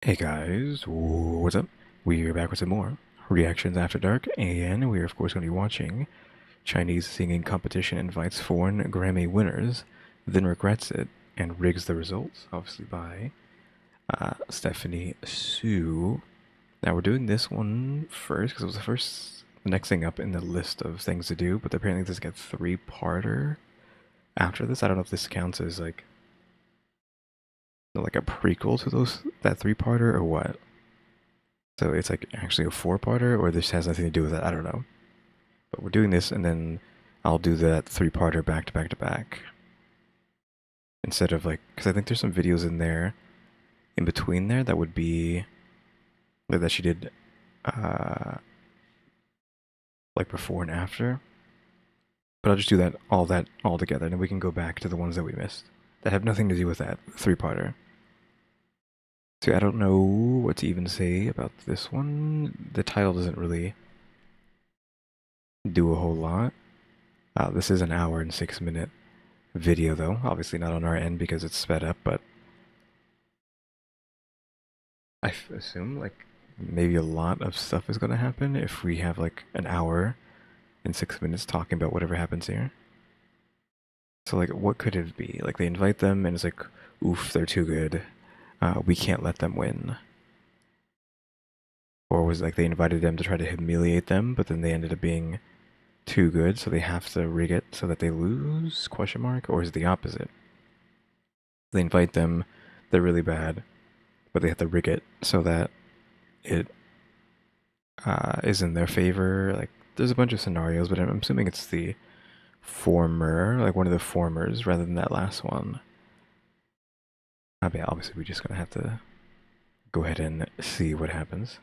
Hey guys, what's up? We're back with some more Reactions After Dark, and we're of course going to be watching Chinese singing competition invites foreign Grammy winners, then regrets it, and rigs the results, obviously by Stephanie Su. Now we're doing this one first because it was the next thing up in the list of things to do, but apparently there's like a three-parter after this. I don't know if this counts as like a prequel to that three-parter or what. So it's like actually a four-parter, or this has nothing to do with it. I don't know. But we're doing this, and then I'll do that three-parter back to back to back. Instead of like, because I think there's some videos in there, in between there, that would be that she did, like before and after. But I'll just do that all together, and then we can go back to the ones that we missed that have nothing to do with that three-parter. So I don't know what to even say about this one. The title doesn't really do a whole lot. This is an hour and 6-minute video though. Obviously not on our end because it's sped up, but I assume like maybe a lot of stuff is going to happen if we have like an hour and 6 minutes talking about whatever happens here. So like what could it be? Like they invite them and it's like, oof, they're too good. We can't let them win. Or was it like they invited them to try to humiliate them, but then they ended up being too good, so they have to rig it so that they lose? Question mark? Or is it the opposite? They invite them, they're really bad, but they have to rig it so that it is in their favor. Like there's a bunch of scenarios, but I'm assuming it's the former, like one of the formers, rather than that last one. I mean, obviously we're just gonna have to go ahead and see what happens.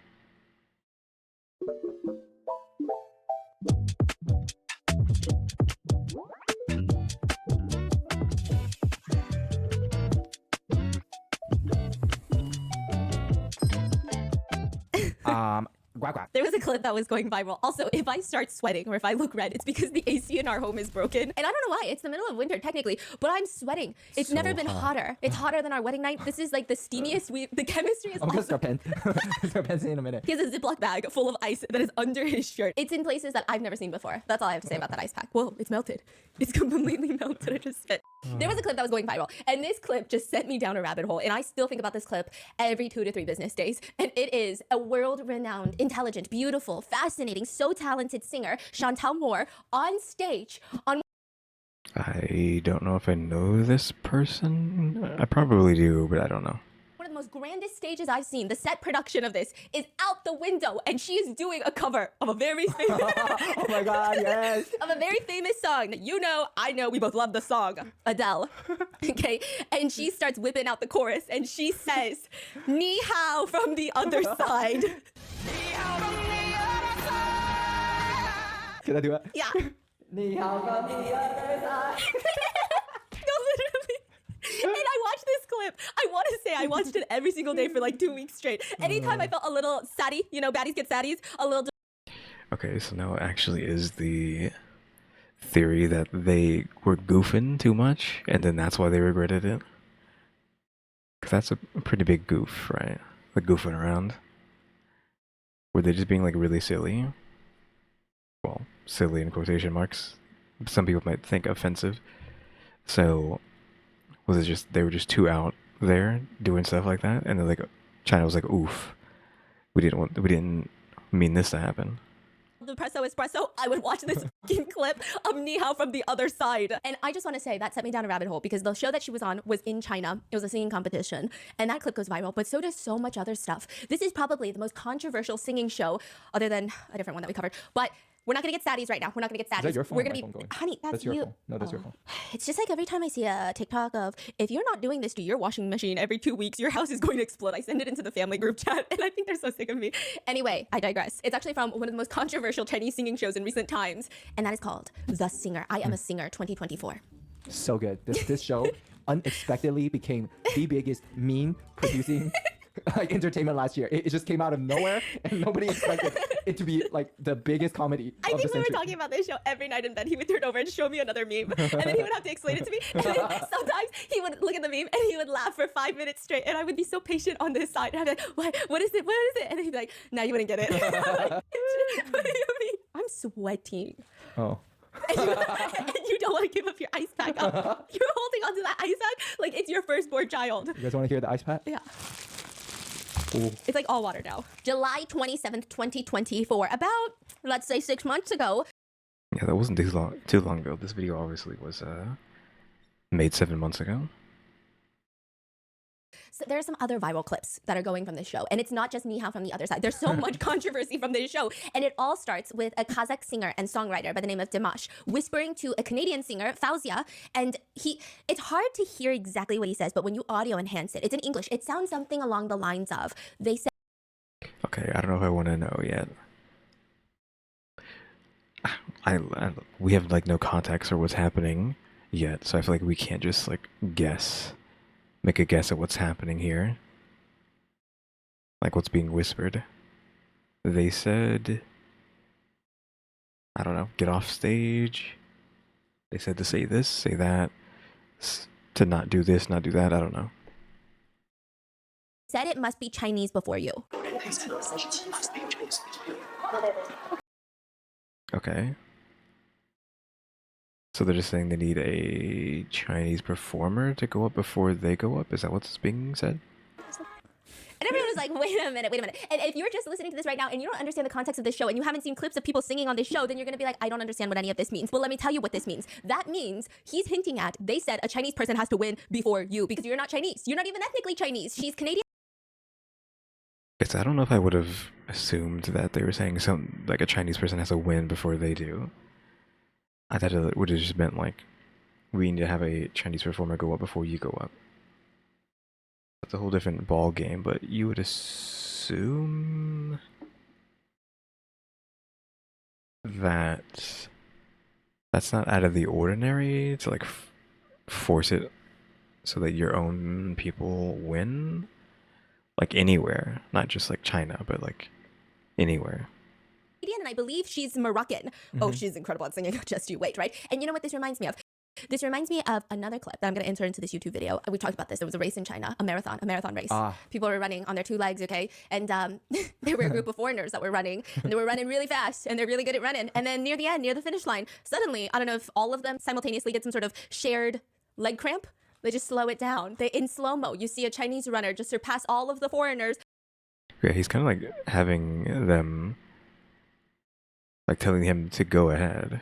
There was a clip that was going viral. Also, if I start sweating or if I look red, it's because the AC in our home is broken. And I don't know why. It's the middle of winter, technically, but I'm sweating. It's so never been hotter. It's hotter than our wedding night. This is like the steamiest. The chemistry is I'm gonna start pants in a minute. He has a Ziploc bag full of ice that is under his shirt. It's in places that I've never seen before. That's all I have to say about that ice pack. Whoa, it's melted. It's completely melted. I just spit. There was a clip that was going viral, and this clip just sent me down a rabbit hole, and I still think about this clip every 2 to 3 business days. And it is a world-renowned, intelligent, beautiful, fascinating, so talented singer, Chantal Moore, on stage on... I don't know if I know this person. I probably do, but I don't know. One of the most grandest stages I've seen. The set production of this is out the window, and she is doing a cover of a very famous... Oh my god, yes! Of a very famous song that you know, I know, we both love the song, Adele. Okay, and she starts whipping out the chorus, and she says, "Ni hao from the other side." Can I do it? Yeah. Ni hao from the other side. No, literally. And I watched this clip. I want to say I watched it every single day for like 2 weeks straight. Anytime I felt a little saddy, you know, baddies get saddies, a little... Okay, so now it actually is the theory that they were goofing too much, and then that's why they regretted it. Because that's a pretty big goof, right? Like goofing around. Were they just being like really silly? Well, silly in quotation marks. Some people might think offensive. So was it just they were just too out there doing stuff like that, and then like China was like, "Oof, we didn't mean this to happen." The espresso, I would watch this fucking clip of Ni hao from the other side. And I just want to say that set me down a rabbit hole because the show that she was on was in China. It was a singing competition, and that clip goes viral, but so does so much other stuff. This is probably the most controversial singing show, other than a different one that we covered. But we're not gonna get saddies right now. We're not gonna get saddies. Is that your phone? We're gonna Or my be, phone going? honey, that's your you. phone. No, that's your phone. It's just like every time I see a TikTok of, if you're not doing this to your washing machine every 2 weeks, your house is going to explode. I send it into the family group chat, and I think they're so sick of me. Anyway, I digress. It's actually from one of the most controversial Chinese singing shows in recent times, and that is called The Singer. I Am a Singer 2024. So good. This show unexpectedly became the biggest meme producing like entertainment last year. It just came out of nowhere, and nobody expected it to be like the biggest comedy I of the think we were century. talking about this show every night in bed. He would turn over and show me another meme, and then he would have to explain it to me. And then sometimes he would look at the meme and he would laugh for 5 minutes straight, and I would be so patient on this side. And I'd be like, What is it? What is it?" And then he'd be like, "Nah, you wouldn't get it." I'm like, "What do you mean?" I'm sweating. Oh. And you don't want to give up your ice pack up. You're holding onto that ice pack like it's your firstborn child. You guys want to hear the ice pack? Yeah. Ooh. It's like all water now. July 27th, 2024. About, let's say, 6 months ago. Yeah, that wasn't too long ago. This video obviously was made 7 months ago. So there are some other viral clips that are going from this show. And it's not just Ni Hao from the other side. There's so much controversy from this show. And it all starts with a Kazakh singer and songwriter by the name of Dimash whispering to a Canadian singer, Fauzia. And it's hard to hear exactly what he says, but when you audio enhance it, it's in English. It sounds something along the lines of, they said, Okay, I don't know if I want to know yet. We have like no context or what's happening yet, so I feel like we can't just like make a guess at what's happening here. Like what's being whispered. They said, I don't know, get off stage. They said to say this, say that, to not do this, not do that. I don't know. it must be Chinese before you. Okay. So they're just saying they need a Chinese performer to go up before they go up? Is that what's being said? And everyone was like, wait a minute. And if you're just listening to this right now and you don't understand the context of this show and you haven't seen clips of people singing on this show, then you're going to be like, I don't understand what any of this means. Well, let me tell you what this means. That means he's hinting at, they said a Chinese person has to win before you because you're not Chinese. You're not even ethnically Chinese. She's Canadian. Guess I don't know if I would have assumed that they were saying some like a Chinese person has to win before they do. I thought it would have just meant like we need to have a Chinese performer go up before you go up. That's a whole different ball game, but you would assume that that's not out of the ordinary to like force it so that your own people win, like anywhere, not just like China, but like anywhere. And I believe she's Moroccan. Oh, she's incredible at singing. Just you wait, right? And you know what this reminds me of? This reminds me of another clip that I'm going to insert into this YouTube video. We talked about this. There was a race in China, a marathon race. People were running on their 2 legs, okay? And there were a group of foreigners that were running, and they were running really fast, and they're really good at running. And then near the end, near the finish line, suddenly, I don't know if all of them simultaneously get some sort of shared leg cramp. They just slow it down. In slow-mo, you see a Chinese runner just surpass all of the foreigners. Yeah, he's kind of like having them, like telling him to go ahead.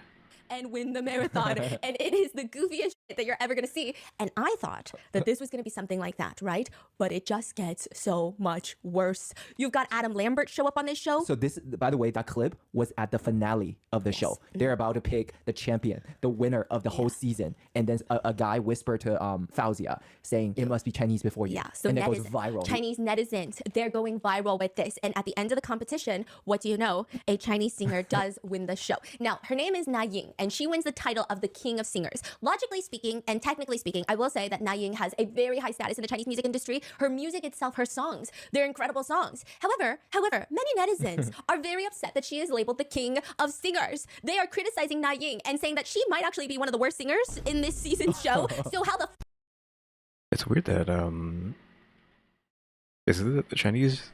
And win the marathon. And it is the goofiest shit that you're ever going to see. And I thought that this was going to be something like that, right? But it just gets so much worse. You've got Adam Lambert show up on this show. So this, by the way, that clip was at the finale of the show. They're about to pick the champion, the winner of the whole season. And then a guy whispered to Fauzia saying, it must be Chinese before you. Yeah, so and it goes viral. Chinese netizens, they're going viral with this. And at the end of the competition, what do you know? A Chinese singer does win the show. Now, her name is Na Ying, and she wins the title of the King of Singers. Logically speaking, and technically speaking, I will say that Na Ying has a very high status in the Chinese music industry. Her music itself, her songs, they're incredible songs. However, many netizens are very upset that she is labeled the King of Singers. They are criticizing Na Ying and saying that she might actually be one of the worst singers in this season's show. So how the It's weird that is it the Chinese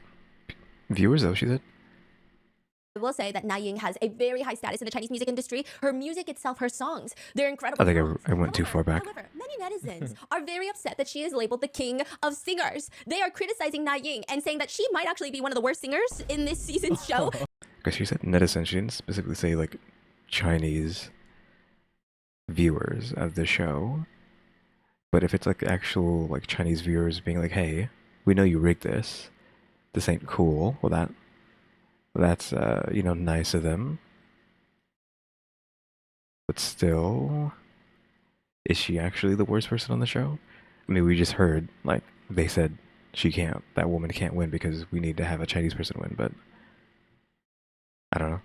viewers though? She said. I will say that Na Ying has a very high status in the Chinese music industry. Her music itself, her songs, they're incredible. I think I went too far back. However, many netizens are very upset that she is labeled the King of Singers. They are criticizing Na Ying and saying that she might actually be one of the worst singers in this season's show. Because she said netizens, she didn't specifically say like Chinese viewers of the show. But if it's like actual like Chinese viewers being like, hey, we know you rigged this. This ain't cool. Well, that's you know, nice of them. But still, is she actually the worst person on the show? I mean, we just heard like they said that woman can't win because we need to have a Chinese person win, but I don't know.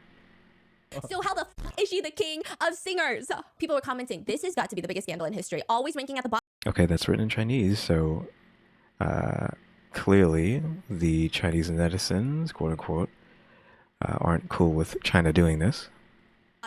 So how the f is she the King of Singers? People were commenting, this has got to be the biggest scandal in history. Always ranking at the bottom. Okay, that's written in Chinese, so clearly the Chinese netizens, quote unquote, aren't cool with China doing this.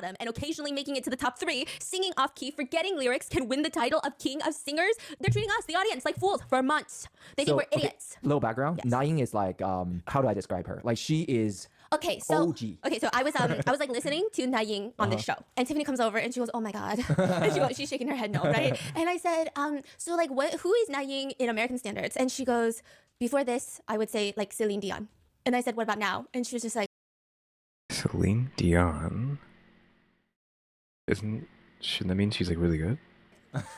And occasionally making it to the top 3, singing off key, forgetting lyrics, can win the title of King of Singers. They're treating us, the audience, like fools for months. They think we're idiots. Little background. Yes. Naing is like, how do I describe her? Like she is Okay, so OG. I was like listening to Naing on this show, and Tiffany comes over and she goes, "Oh my god," and she's shaking her head no, right? And I said, so like who is Naing in American standards? And she goes, before this, I would say like Celine Dion. And I said, what about now? And she was just like, Celine Dion. Shouldn't that mean she's like really good?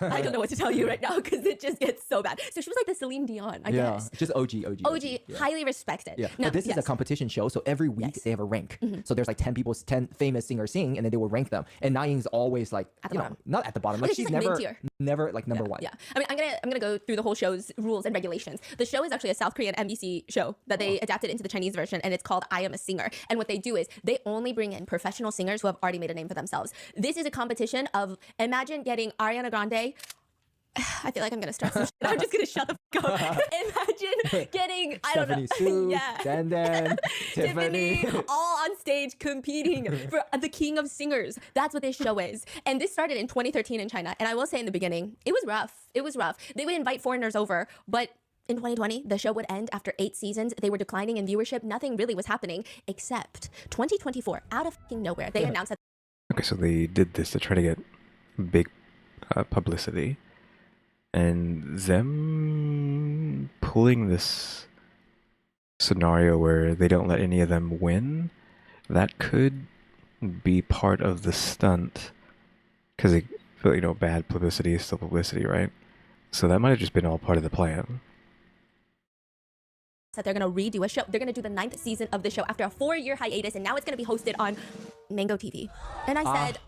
I don't know what to tell you right now because it just gets so bad. So she was like the Celine Dion, I guess. Just OG. Yeah. Highly respected. Yeah, No, but this is a competition show, so every week they have a rank. So there's like 10 people, 10 famous singers sing, and then they will rank them. And Naing's always like, At the bottom. not at the bottom. Like Okay, she's she's like never, mid-tier. never like number one. Yeah, I mean, I'm gonna go through the whole show's rules and regulations. The show is actually a South Korean MBC show that they adapted into the Chinese version, and it's called I Am a Singer. And what they do is they only bring in professional singers who have already made a name for themselves. This is a competition of, imagine getting Ariana Grande. I feel like I'm gonna start some shit. I'm just gonna shut the fuck up. Imagine getting, I don't know, Stephanie Su, Dan, Tiffany, all on stage competing for the King of Singers. That's what this show is. And this started in 2013 in China. And I will say in the beginning, it was rough. It was rough. They would invite foreigners over, but in 2020, the show would end after 8 seasons. They were declining in viewership. Nothing really was happening except 2024, out of fucking nowhere, they announced that. Okay, so they did this to try to get big publicity. And them pulling this scenario where they don't let any of them win, that could be part of the stunt. Because, bad publicity is still publicity, right? So that might have just been all part of the plan. That they're gonna redo a show. They're gonna do the 9th season of the show after a 4-year hiatus, and now it's gonna be hosted on Mango TV. And I said,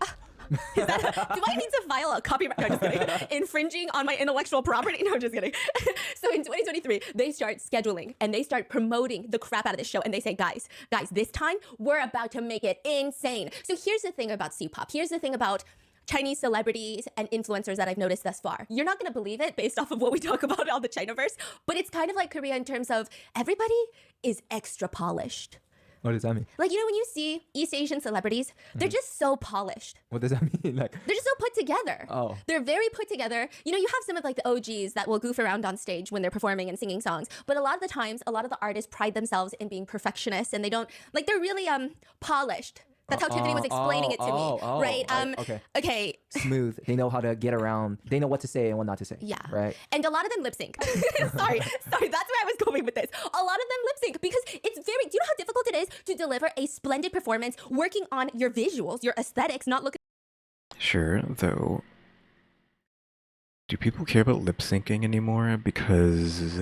do I need to file a copyright? No, just kidding. Infringing on my intellectual property? No, just kidding. So in 2023, they start scheduling and they start promoting the crap out of this show. And they say, guys, this time we're about to make it insane. So here's the thing about C-pop. Here's the thing about Chinese celebrities and influencers that I've noticed thus far. You're not gonna believe it based off of what we talk about on the Chinaverse, but it's kind of like Korea in terms of everybody is extra polished. What does that mean? Like, when you see East Asian celebrities, they're just so polished. What does that mean? Like, they're just so put together. Oh. They're very put together. You have some of like the OGs that will goof around on stage when they're performing and singing songs. But a lot of the times, a lot of the artists pride themselves in being perfectionists, and they don't, like, they're really polished. That's how Tiffany was explaining it to me, right? Okay. Smooth. They know how to get around. They know what to say and what not to say. Yeah. Right. And a lot of them lip sync. Sorry. That's where I was going with this. A lot of them lip sync because it's very. Do you know how difficult it is to deliver a splendid performance, working on your visuals, your aesthetics, not looking. Sure, though. Do people care about lip syncing anymore? Because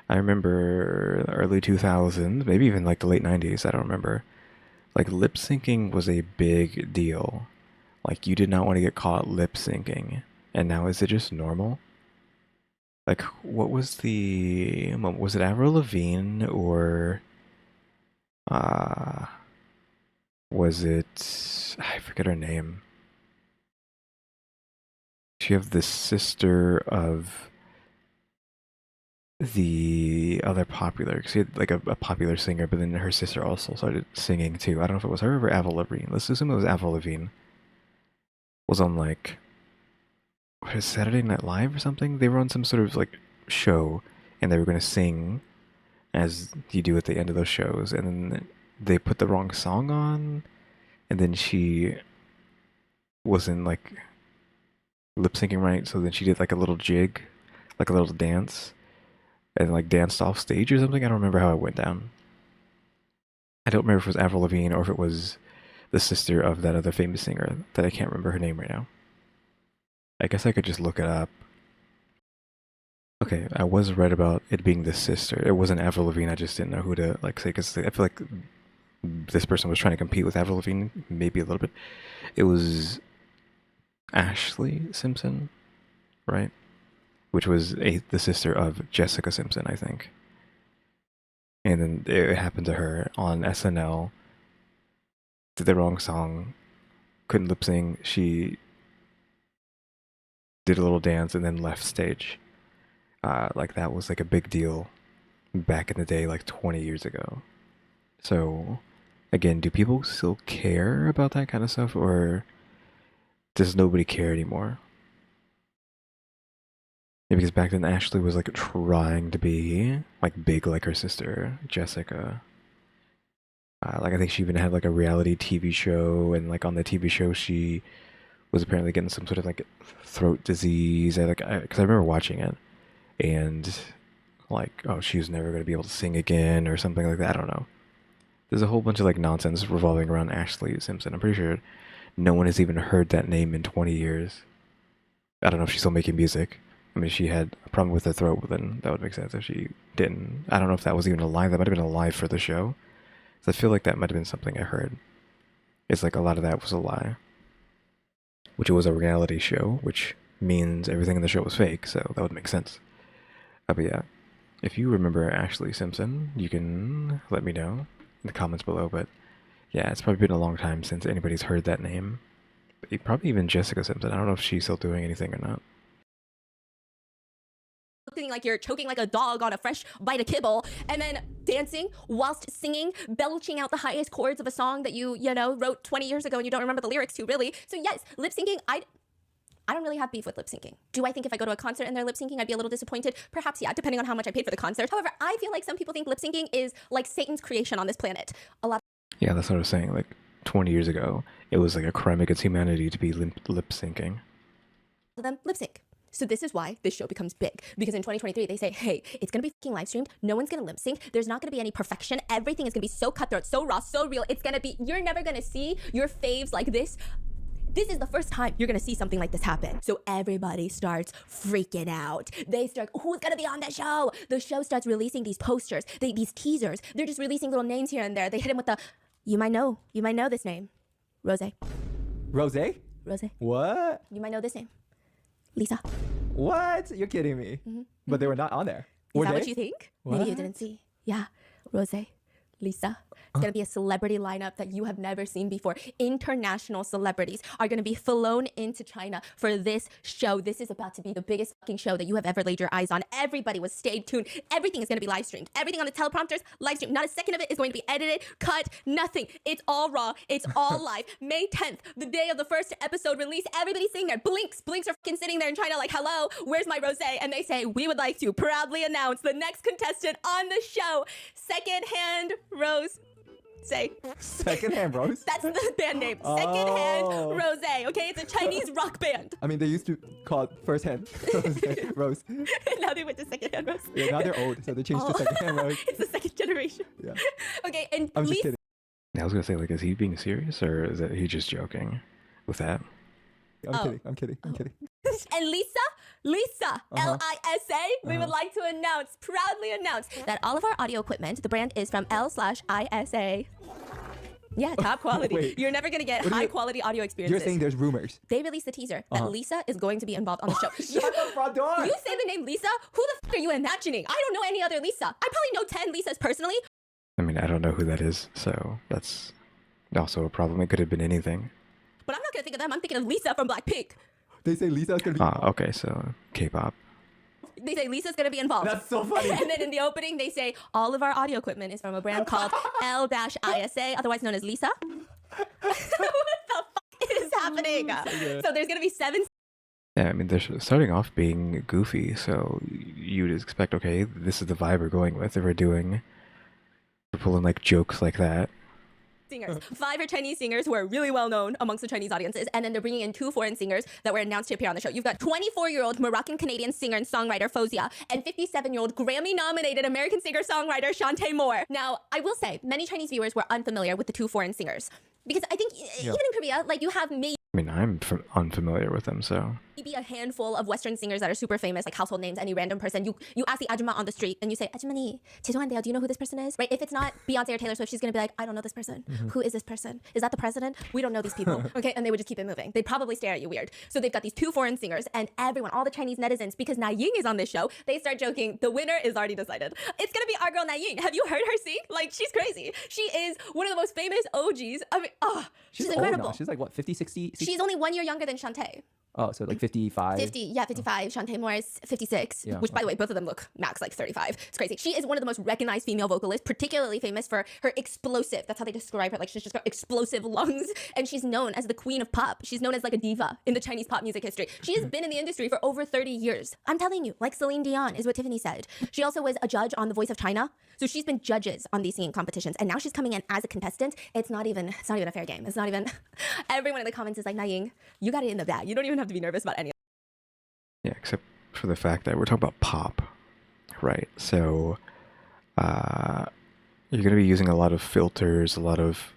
I remember the early 2000s, maybe even like the late 90s. I don't remember. Like, lip syncing was a big deal. Like, you did not want to get caught lip syncing. And now is it just normal? Like, what was was it Avril Lavigne or was it, I forget her name. She have the sister of the other popular, because she had like a popular singer, but then her sister also started singing too. I don't know if it was her or Avril Lavigne. Let's assume it was Avril Lavigne. Was on like, what is Saturday Night Live or something? They were on some sort of like show, and they were going to sing, as you do at the end of those shows, and then they put the wrong song on, and then she wasn't like lip syncing right, so then she did like a little jig, like a little dance, and like danced off stage or something. I don't remember how it went down. I don't remember if it was Avril Lavigne or if it was the sister of that other famous singer that I can't remember her name right now. I guess I could just look it up. Okay, I was right about it being the sister. It wasn't Avril Lavigne. I just didn't know who to like say, because I feel like this person was trying to compete with Avril Lavigne, maybe a little bit. It was Ashley Simpson, right? Which was the sister of Jessica Simpson, I think. And then it happened to her on SNL. Did the wrong song, couldn't lip sync. She did a little dance and then left stage. Like, that was like a big deal back in the day, like 20 years ago. So, again, do people still care about that kind of stuff, or does nobody care anymore? Yeah, because back then Ashley was like trying to be like big like her sister Jessica. Like I think she even had like a reality TV show, and like on the TV show she was apparently getting some sort of like throat disease. Because I remember watching it, and like, oh, she was never going to be able to sing again or something like that. I don't know. There's a whole bunch of like nonsense revolving around Ashley Simpson. I'm pretty sure no one has even heard that name in 20 years. I don't know if she's still making music. I mean, she had a problem with her throat, but then that would make sense if she didn't. I don't know if that was even a lie. That might have been a lie for the show. So I feel like that might have been something I heard. It's like a lot of that was a lie. Which it was a reality show, which means everything in the show was fake, so that would make sense. But yeah, if you remember Ashley Simpson, you can let me know in the comments below. But yeah, it's probably been a long time since anybody's heard that name. Probably even Jessica Simpson. I don't know if she's still doing anything or not. Looking like you're choking like a dog on a fresh bite of kibble, and then dancing whilst singing, belching out the highest chords of a song that you wrote 20 years ago and you don't remember the lyrics to, really. So yes, lip syncing, I don't really have beef with lip syncing. Do I think if I go to a concert and they're lip syncing, I'd be a little disappointed? Perhaps, yeah, depending on how much I paid for the concert. However, I feel like some people think lip syncing is like Satan's creation on this planet. A lot Yeah, that's what I was saying. Like 20 years ago, it was like a crime against humanity to be lip syncing. of them lip sync. So this is why this show becomes big. Because in 2023, they say, hey, it's going to be fucking live streamed. No one's going to lip sync. There's not going to be any perfection. Everything is going to be so cutthroat, so raw, so real. It's going to be, you're never going to see your faves like this. This is the first time you're going to see something like this happen. So everybody starts freaking out. They start, who's going to be on the show? The show starts releasing these posters, these teasers. They're just releasing little names here and there. They hit him with the, you might know this name. Rose. Rose? Rose. What? You might know this name. Lisa. What? You're kidding me. Mm-hmm. But they were not on there. Is Were that they? what you think? What? Maybe you didn't see. Yeah. Rose. Lisa. It's going to be a celebrity lineup that you have never seen before. International celebrities are going to be flown into China for this show. This is about to be the biggest fucking show that you have ever laid your eyes on. Everybody was stay tuned. Everything is going to be live streamed. Everything on the teleprompters, live streamed. Not a second of it is going to be edited, cut, nothing. It's all raw. It's all live. May 10th, the day of the first episode release, everybody's sitting there. Blinks are fucking sitting there in China like, hello, where's my rose? And they say, we would like to proudly announce the next contestant on the show, Secondhand Rose. Say. Secondhand Rose? That's the band name. Secondhand Rose. Okay, it's a Chinese rock band. I mean, they used to call it firsthand Rose. Now they went to Secondhand Rose. Yeah, now they're old, so they changed to Secondhand Rose. It's the second generation. Yeah. Okay, and I'm just kidding. I was gonna say, like, is he being serious, or is that he just joking with that? I'm kidding. And Lisa, Lisa, we would like to proudly announce that all of our audio equipment, the brand is from L/ISA. Yeah, top quality. Wait. You're never going to get high quality audio experiences. You're saying there's rumors. They released the teaser that Lisa is going to be involved on the show. Shut the front door! You say the name Lisa? Who the f are you imagining? I don't know any other Lisa. I probably know 10 Lisas personally. I mean, I don't know who that is, so that's also a problem. It could have been anything. But I'm not going to think of them. I'm thinking of Lisa from Blackpink. They say Lisa's gonna be. Okay, so K-pop. They say Lisa's going to be involved. That's so funny. And then in the opening, they say all of our audio equipment is from a brand called L/ISA, otherwise known as Lisa. What the fuck is happening? So there's going to be 7. Yeah, I mean, they're starting off being goofy, so you'd expect, okay, this is the vibe we're going with. If we're pulling like jokes like that. Singers. 5 are Chinese singers who are really well known amongst the Chinese audiences, and then they're bringing in 2 foreign singers that were announced to appear on the show. You've got 24-year-old Moroccan-Canadian singer and songwriter Fozia, and 57-year-old Grammy-nominated American singer-songwriter Shantae Moore. Now, I will say, many Chinese viewers were unfamiliar with the 2 foreign singers, because I think even in Korea, like, you have maybe I mean, I'm unfamiliar with them, so. maybe a handful of Western singers that are super famous, like household names. Any random person, you ask the ajumma on the street and you say, "Ajumani, 죄송한데요, do you know who this person is?" Right? If it's not Beyonce or Taylor Swift, she's gonna be like, "I don't know this person. Who is this person? Is that the president? We don't know these people." Okay, and they would just keep it moving. They'd probably stare at you weird. So they've got these 2 foreign singers, and everyone, all the Chinese netizens, because Na Ying is on this show, they start joking. The winner is already decided. It's gonna be our girl Na Ying. Have you heard her sing? Like, she's crazy. She is one of the most famous OGs. I mean, she's old incredible. now. She's like what, 50, 60? She's only 1 year younger than Shantae. Oh, so like 55. 50, yeah, 55. Shantae Morris, 56. Yeah. Which, by the way, both of them look max like 35. It's crazy. She is one of the most recognized female vocalists, particularly famous for her explosive. That's how they describe her. Like she's just got explosive lungs, and she's known as the queen of pop. She's known as like a diva in the Chinese pop music history. She has been in the industry for over 30 years. I'm telling you, like Celine Dion is what Tiffany said. She also was a judge on The Voice of China, so she's been judges on these singing competitions, and now she's coming in as a contestant. It's not even a fair game. It's not even. Everyone in the comments is like, Naing, you got it in the bag. You don't even have to be nervous about any. Yeah, except for the fact that we're talking about pop, right? So you're going to be using a lot of filters, a lot of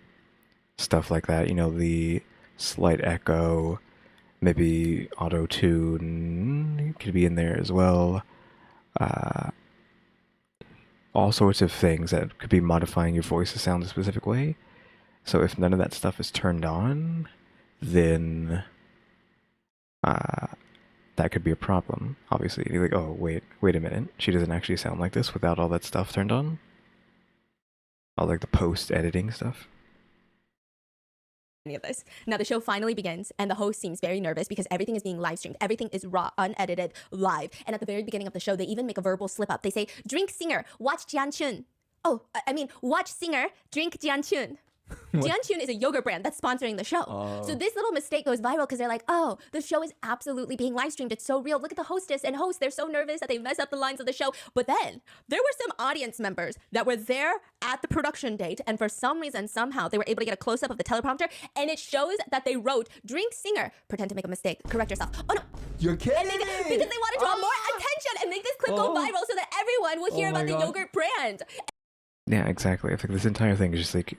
stuff like that. You know, the slight echo, maybe auto tune could be in there as well. All sorts of things that could be modifying your voice to sound a specific way. So if none of that stuff is turned on, then that could be a problem. Obviously, you're like, oh wait a minute, she doesn't actually sound like this without all that stuff turned on. All like the post editing stuff. Of this. Now the show finally begins, and the host seems very nervous because everything is being live streamed. Everything is raw, unedited, live. And at the very beginning of the show, they even make a verbal slip up. They say, "Drink singer, watch Jianchun." Oh, I mean, watch singer, drink Jianchun. Jianchun is a yogurt brand that's sponsoring the show. So this little mistake goes viral because they're like, oh, the show is absolutely being live streamed. It's so real. Look at the hostess and host. They're so nervous that they mess up the lines of the show. But then there were some audience members that were there at the production date. And for some reason, somehow, they were able to get a close-up of the teleprompter. And it shows that they wrote, drink singer, pretend to make a mistake, correct yourself. Oh, no. You're kidding Because they want to draw more attention and make this clip go viral so that everyone will hear about the yogurt brand. Yeah, exactly. I think this entire thing is just like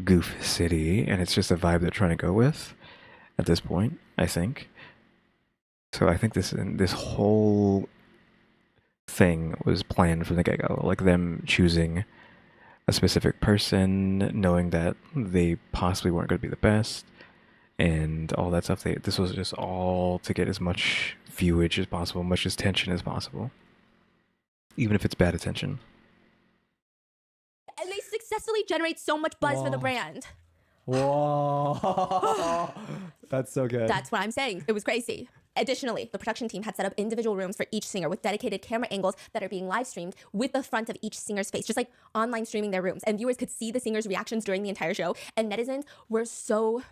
Goof City, and it's just a vibe they're trying to go with at this point, I think. So I think this whole thing was planned from the get-go, like them choosing a specific person, knowing that they possibly weren't going to be the best, and all that stuff. This was just all to get as much viewage as possible, much as attention as possible, even if it's bad attention. And they successfully generate so much buzz for the brand. Whoa. That's so good. That's what I'm saying. It was crazy. Additionally, the production team had set up individual rooms for each singer with dedicated camera angles that are being live streamed with the front of each singer's face, just like online streaming their rooms. And viewers could see the singers' reactions during the entire show. And netizens were so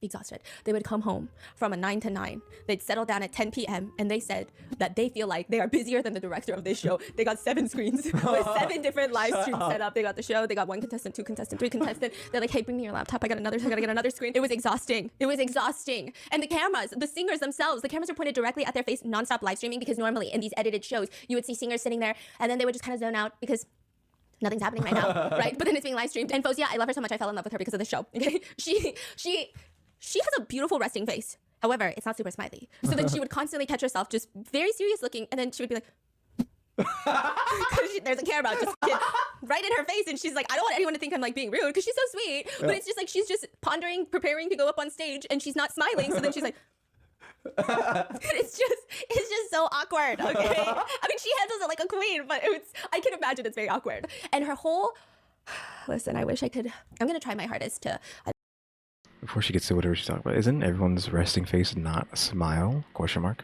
exhausted. They would come home from a 9 to 9. They'd settle down at 10 p.m. and they said that they feel like they are busier than the director of this show. They got 7 screens with 7 different live streams set up. They got the show. They got 1 contestant, 2 contestant, 3 contestant. They're like, hey, bring me your laptop. I gotta get another screen. It was exhausting. It was exhausting. And the cameras, the singers themselves, the cameras are pointed directly at their face, nonstop live streaming, because normally in these edited shows, you would see singers sitting there and then they would just kind of zone out because nothing's happening right now, right? But then it's being live streamed. And Fozia, I love her so much. I fell in love with her because of the show. Okay, she has a beautiful resting face. However, it's not super smiley. So then she would constantly catch herself just very serious looking, and then she would be like, there's a camera just right in her face, and she's like, I don't want anyone to think I'm like being rude because she's so sweet. But it's just like she's just pondering, preparing to go up on stage, and she's not smiling. So then she's like. It's just so awkward. Okay, I mean, she handles it like a queen, but I can imagine it's very awkward. And her whole listen, I wish I could. I'm gonna try my hardest to. Before she gets to whatever she's talking about, isn't everyone's resting face not a smile? Question mark.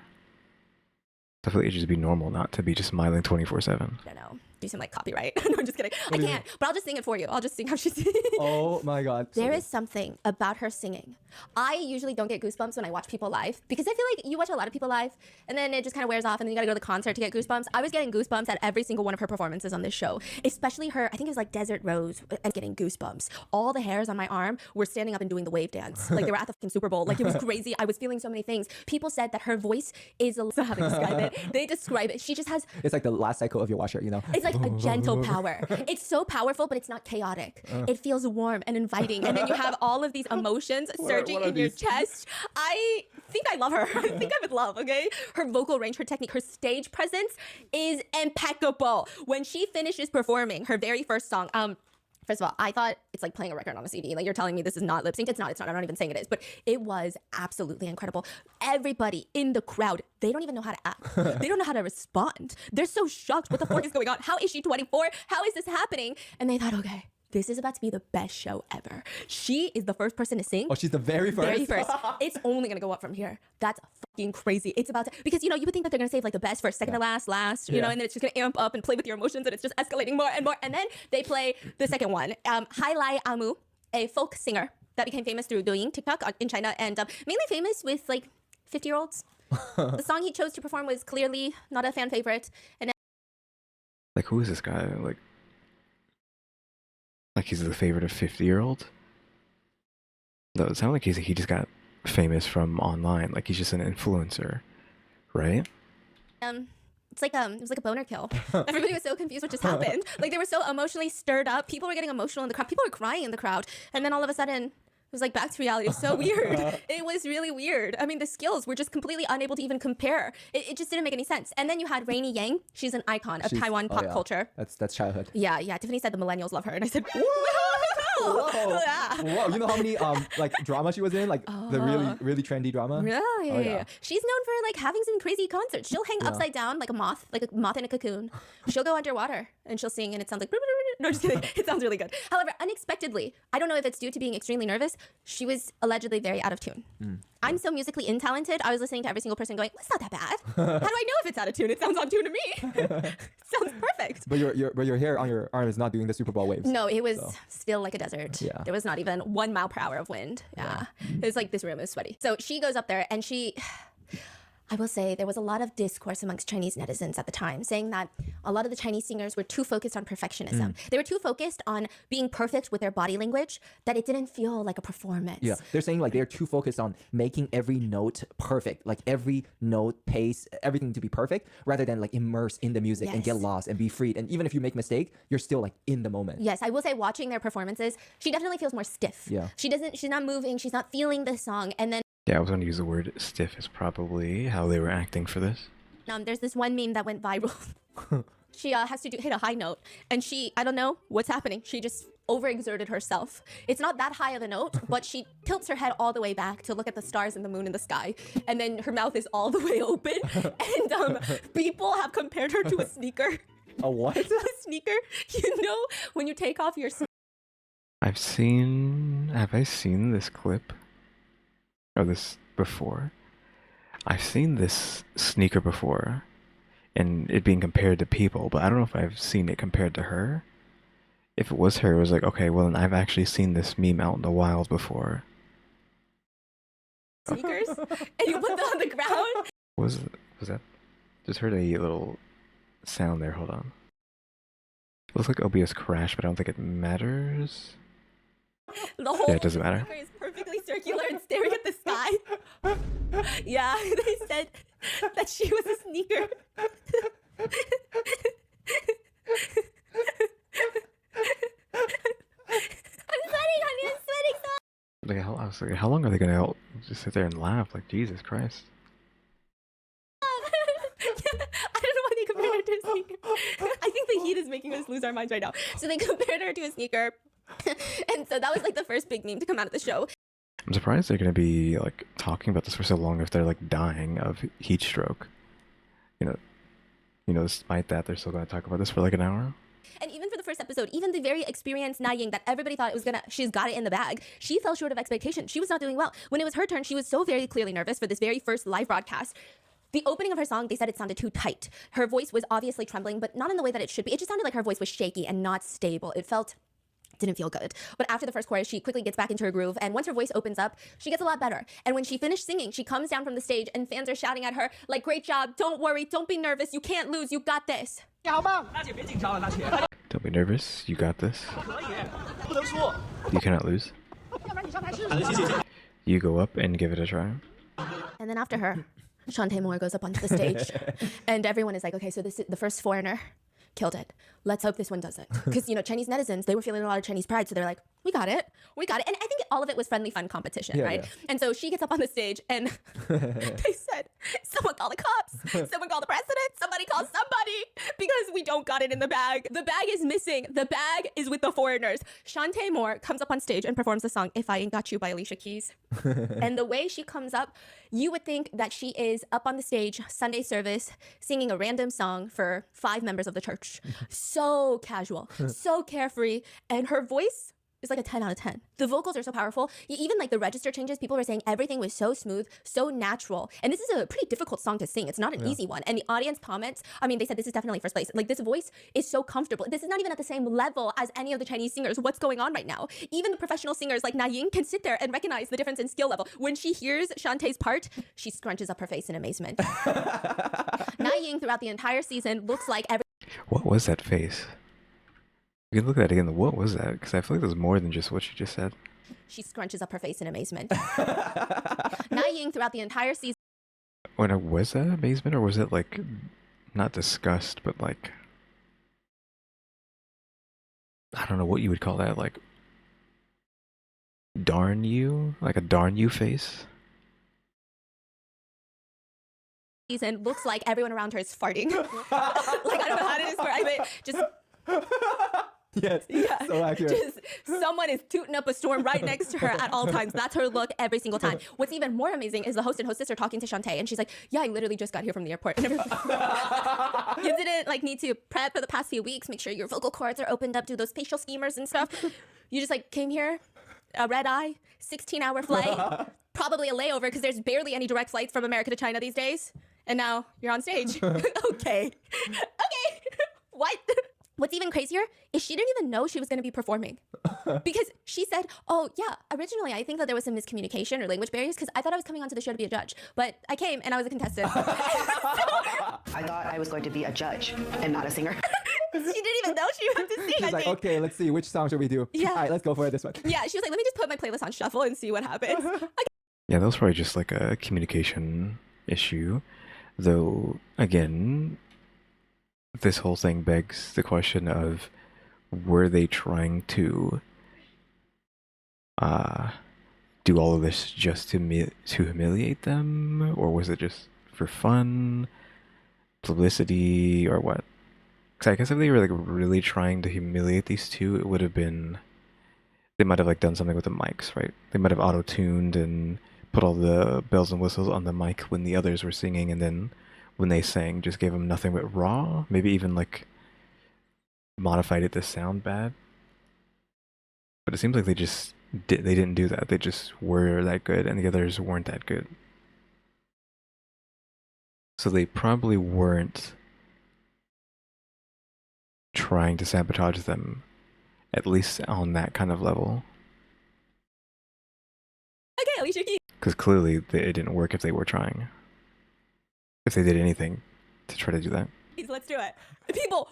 I feel like it should just be normal not to be just smiling 24/7. I don't know. Do some like copyright. No, I'm just kidding. I can't, but I'll just sing it for you. I'll just sing how she sings. Oh my God. There is something about her singing. I usually don't get goosebumps when I watch people live because I feel like you watch a lot of people live and then it just kind of wears off and then you gotta go to the concert to get goosebumps. I was getting goosebumps at every single one of her performances on this show, especially her, I think it was like Desert Rose, and getting goosebumps. All the hairs on my arm were standing up and doing the wave dance. Like they were at the fucking Super Bowl. Like it was crazy. I was feeling so many things. People said that her voice is how they describe it. They describe it. She just has. It's like the last cycle of your washer, you know? It's like a gentle power. It's so powerful, but it's not chaotic. It feels warm and inviting. And then you have all of these emotions surging in your chest. I think I love her. I think I'm in love, okay? Her vocal range, her technique, her stage presence is impeccable. When she finishes performing her very first song, first of all, I thought it's like playing a record on a CD. Like you're telling me this is not lip synced. It's not. I'm not even saying it is. But it was absolutely incredible. Everybody in the crowd, they don't even know how to act. They don't know how to respond. They're so shocked. What the fuck is going on? How is she 24? How is this happening? And they thought, okay, this is about to be the best show ever. She is the first person to sing. Oh, she's the very first. Very first. It's only gonna go up from here. That's fucking crazy. It's about to, because you would think that they're gonna save like the best first, second to last, you know, and then it's just gonna amp up and play with your emotions, and it's just escalating more and more. And then they play the second one. Hai Amu, a folk singer that became famous through doing TikTok in China, and mainly famous with like 50-year-olds. The song he chose to perform was clearly not a fan favorite, and Like, who is this guy? Like he's the favorite of 50-year-olds? No, it sounds like he just got famous from online. Like he's just an influencer, right? it's like it was like a boner kill. Everybody was so confused what just happened. Like they were so emotionally stirred up. People were getting emotional in the crowd. People were crying in the crowd, and then all of a sudden, it was like back to reality. It was so weird. It was really weird. I mean, the skills were just completely unable to even compare. It just didn't make any sense. And then you had Rainy Yang. She's an icon of Taiwan pop culture. That's childhood. Yeah. Tiffany said the millennials love her, and I said, Whoa. Yeah. Whoa. You know how many like drama she was in? Like the really trendy drama? Yeah. She's known for like having some crazy concerts. She'll hang upside down like a moth in a cocoon. She'll go underwater and she'll sing, and it sounds like no, just kidding. It sounds really good. However, unexpectedly, I don't know if it's due to being extremely nervous, she was allegedly very out of tune. I'm so musically untalented. I was listening to every single person going, "It's not that bad. How do I know if it's out of tune? It sounds on tune to me. It sounds perfect." But your hair on your arm is not doing the Super Bowl waves. No, it was still like a desert. Yeah. There was not even 1 mile per hour of wind. Yeah. It was like this room is sweaty. So she goes up there and I will say there was a lot of discourse amongst Chinese netizens at the time saying that a lot of the Chinese singers were too focused on perfectionism. They were too focused on being perfect with their body language that it didn't feel like a performance. Yeah, they're saying like they're too focused on making every note perfect, like every note, pace, everything to be perfect, rather than like immerse in the music and get lost and be freed. And even if you make mistake, you're still like in the moment. Yes, I will say watching their performances, she definitely feels more stiff. Yeah. She's not moving, she's not feeling the song. And then Yeah, I was going to use the word stiff as probably how they were acting for this. there's this one meme that went viral. She has to hit a high note, and I don't know what's happening. She just overexerted herself. It's not that high of a note, but she tilts her head all the way back to look at the stars and the moon in the sky, and then her mouth is all the way open, and people have compared her to a sneaker. A what? A sneaker. You know, when you take off your Have I seen this clip? Or this before? I've seen this sneaker before, and it being compared to people, but I don't know if I've seen it compared to her. If it was her, it was like, okay, well then I've actually seen this meme out in the wild before. sneakers, and you put them on the ground. Was that? Just heard a little sound there, hold on. It looks like OBS crashed, but I don't think it matters. The whole Yeah, it doesn't matter. sneaker is perfectly circular and staring at the sky. Yeah, they said that she was a sneaker. I'm sweating, honey. I'm sweating so. Like, I was like, how long are they gonna just sit there and laugh? Like, Jesus Christ. I don't know why they compared her to a sneaker. I think the heat is making us lose our minds right now. So they compared her to a sneaker. And so that was like the first big meme to come out of the show. I'm surprised they're gonna be like talking about this for so long if they're like dying of heat stroke. You know, despite that, they're still gonna talk about this for like an hour. And even for the first episode, even the very experienced Na Ying that everybody thought she's got it in the bag, she fell short of expectation. She was not doing well. When it was her turn, she was so very clearly nervous for this very first live broadcast. The opening of her song, they said it sounded too tight. Her voice was obviously trembling, but not in the way that it should be. It just sounded like her voice was shaky and not stable. Didn't feel good. But after the first chorus, she quickly gets back into her groove, and once her voice opens up, she gets a lot better. And when she finished singing, she comes down from the stage, and fans are shouting at her, like, "Great job, don't worry, don't be nervous, you can't lose, you got this." Don't be nervous, you got this. You cannot lose. You go up and give it a try. And then after her, Shantae Moore goes up onto the stage, and everyone is like, okay, so this is the first foreigner. Killed it. Let's hope this one doesn't. Because, Chinese netizens, they were feeling a lot of Chinese pride. So they're like, we got it. And I think all of it was friendly, fun competition, right? Yeah. And so she gets up on the stage and they said, Someone call the cops. Someone call the president. Somebody call somebody because we don't got it in the bag. The bag is missing. The bag is with the foreigners. Shantae Moore comes up on stage and performs the song If I Ain't Got You by Alicia Keys. And the way she comes up, you would think that she is up on the stage, Sunday service, singing a random song for 5 members of the church. So casual, so carefree, and her voice is like a 10 out of 10. The vocals are so powerful. Even like the register changes, people were saying everything was so smooth, so natural. And this is a pretty difficult song to sing. It's not an easy one. And the audience comments, I mean, they said this is definitely first place. Like this voice is so comfortable. This is not even at the same level as any of the Chinese singers. What's going on right now? Even the professional singers like Na Ying can sit there and recognize the difference in skill level. When she hears Shantae's part, she scrunches up her face in amazement. Na Ying throughout the entire season looks like every What was that face? You can look at it again. What was that? Because I feel like there's more than just what she just said. she scrunches up her face in amazement. Na Ying throughout the entire season. Was that amazement or was it like not disgust, but like I don't know what you would call that, like darn you, like a darn you face. Season looks like everyone around her is farting. Like I don't know how to describe it. Just Yes, yeah, so accurate. just someone is tooting up a storm right next to her at all times. That's her look every single time. What's even more amazing is the host and hostess are talking to Shantae, and she's like, "Yeah, I literally just got here from the airport." And you didn't like need to prep for the past few weeks. Make sure your vocal cords are opened up, do those facial schemers and stuff. You just like came here, a red eye, 16-hour flight, probably a layover because there's barely any direct flights from America to China these days. And now you're on stage. Okay. What? What's even crazier is she didn't even know she was going to be performing because she said, "Oh yeah, originally I think that there was some miscommunication or language barriers because I thought I was coming onto the show to be a judge, but I came and I was a contestant." I thought I was going to be a judge and not a singer. She didn't even know she had to sing. She's I like, think. okay, let's see, which song should we do? Yeah. All right, let's go for this one. Yeah, she was like, "Let me just put my playlist on shuffle and see what happens." Yeah, that was probably just like a communication issue. Though, again, this whole thing begs the question of were they trying to do all of this just to humiliate them? Or was it just for fun, publicity, or what? Because I guess if they were like really trying to humiliate these two, it would have been... They might have like done something with the mics, right? They might have auto-tuned and put all the bells and whistles on the mic when the others were singing, and then when they sang, just gave them nothing but raw. Maybe even like modified it to sound bad. But it seems like they didn't do that. They just were that good, and the others weren't that good. So they probably weren't trying to sabotage them, at least on that kind of level. Okay, Alicia Keys. Because clearly it didn't work if they were trying. If they did anything to try to do that. Let's do it. People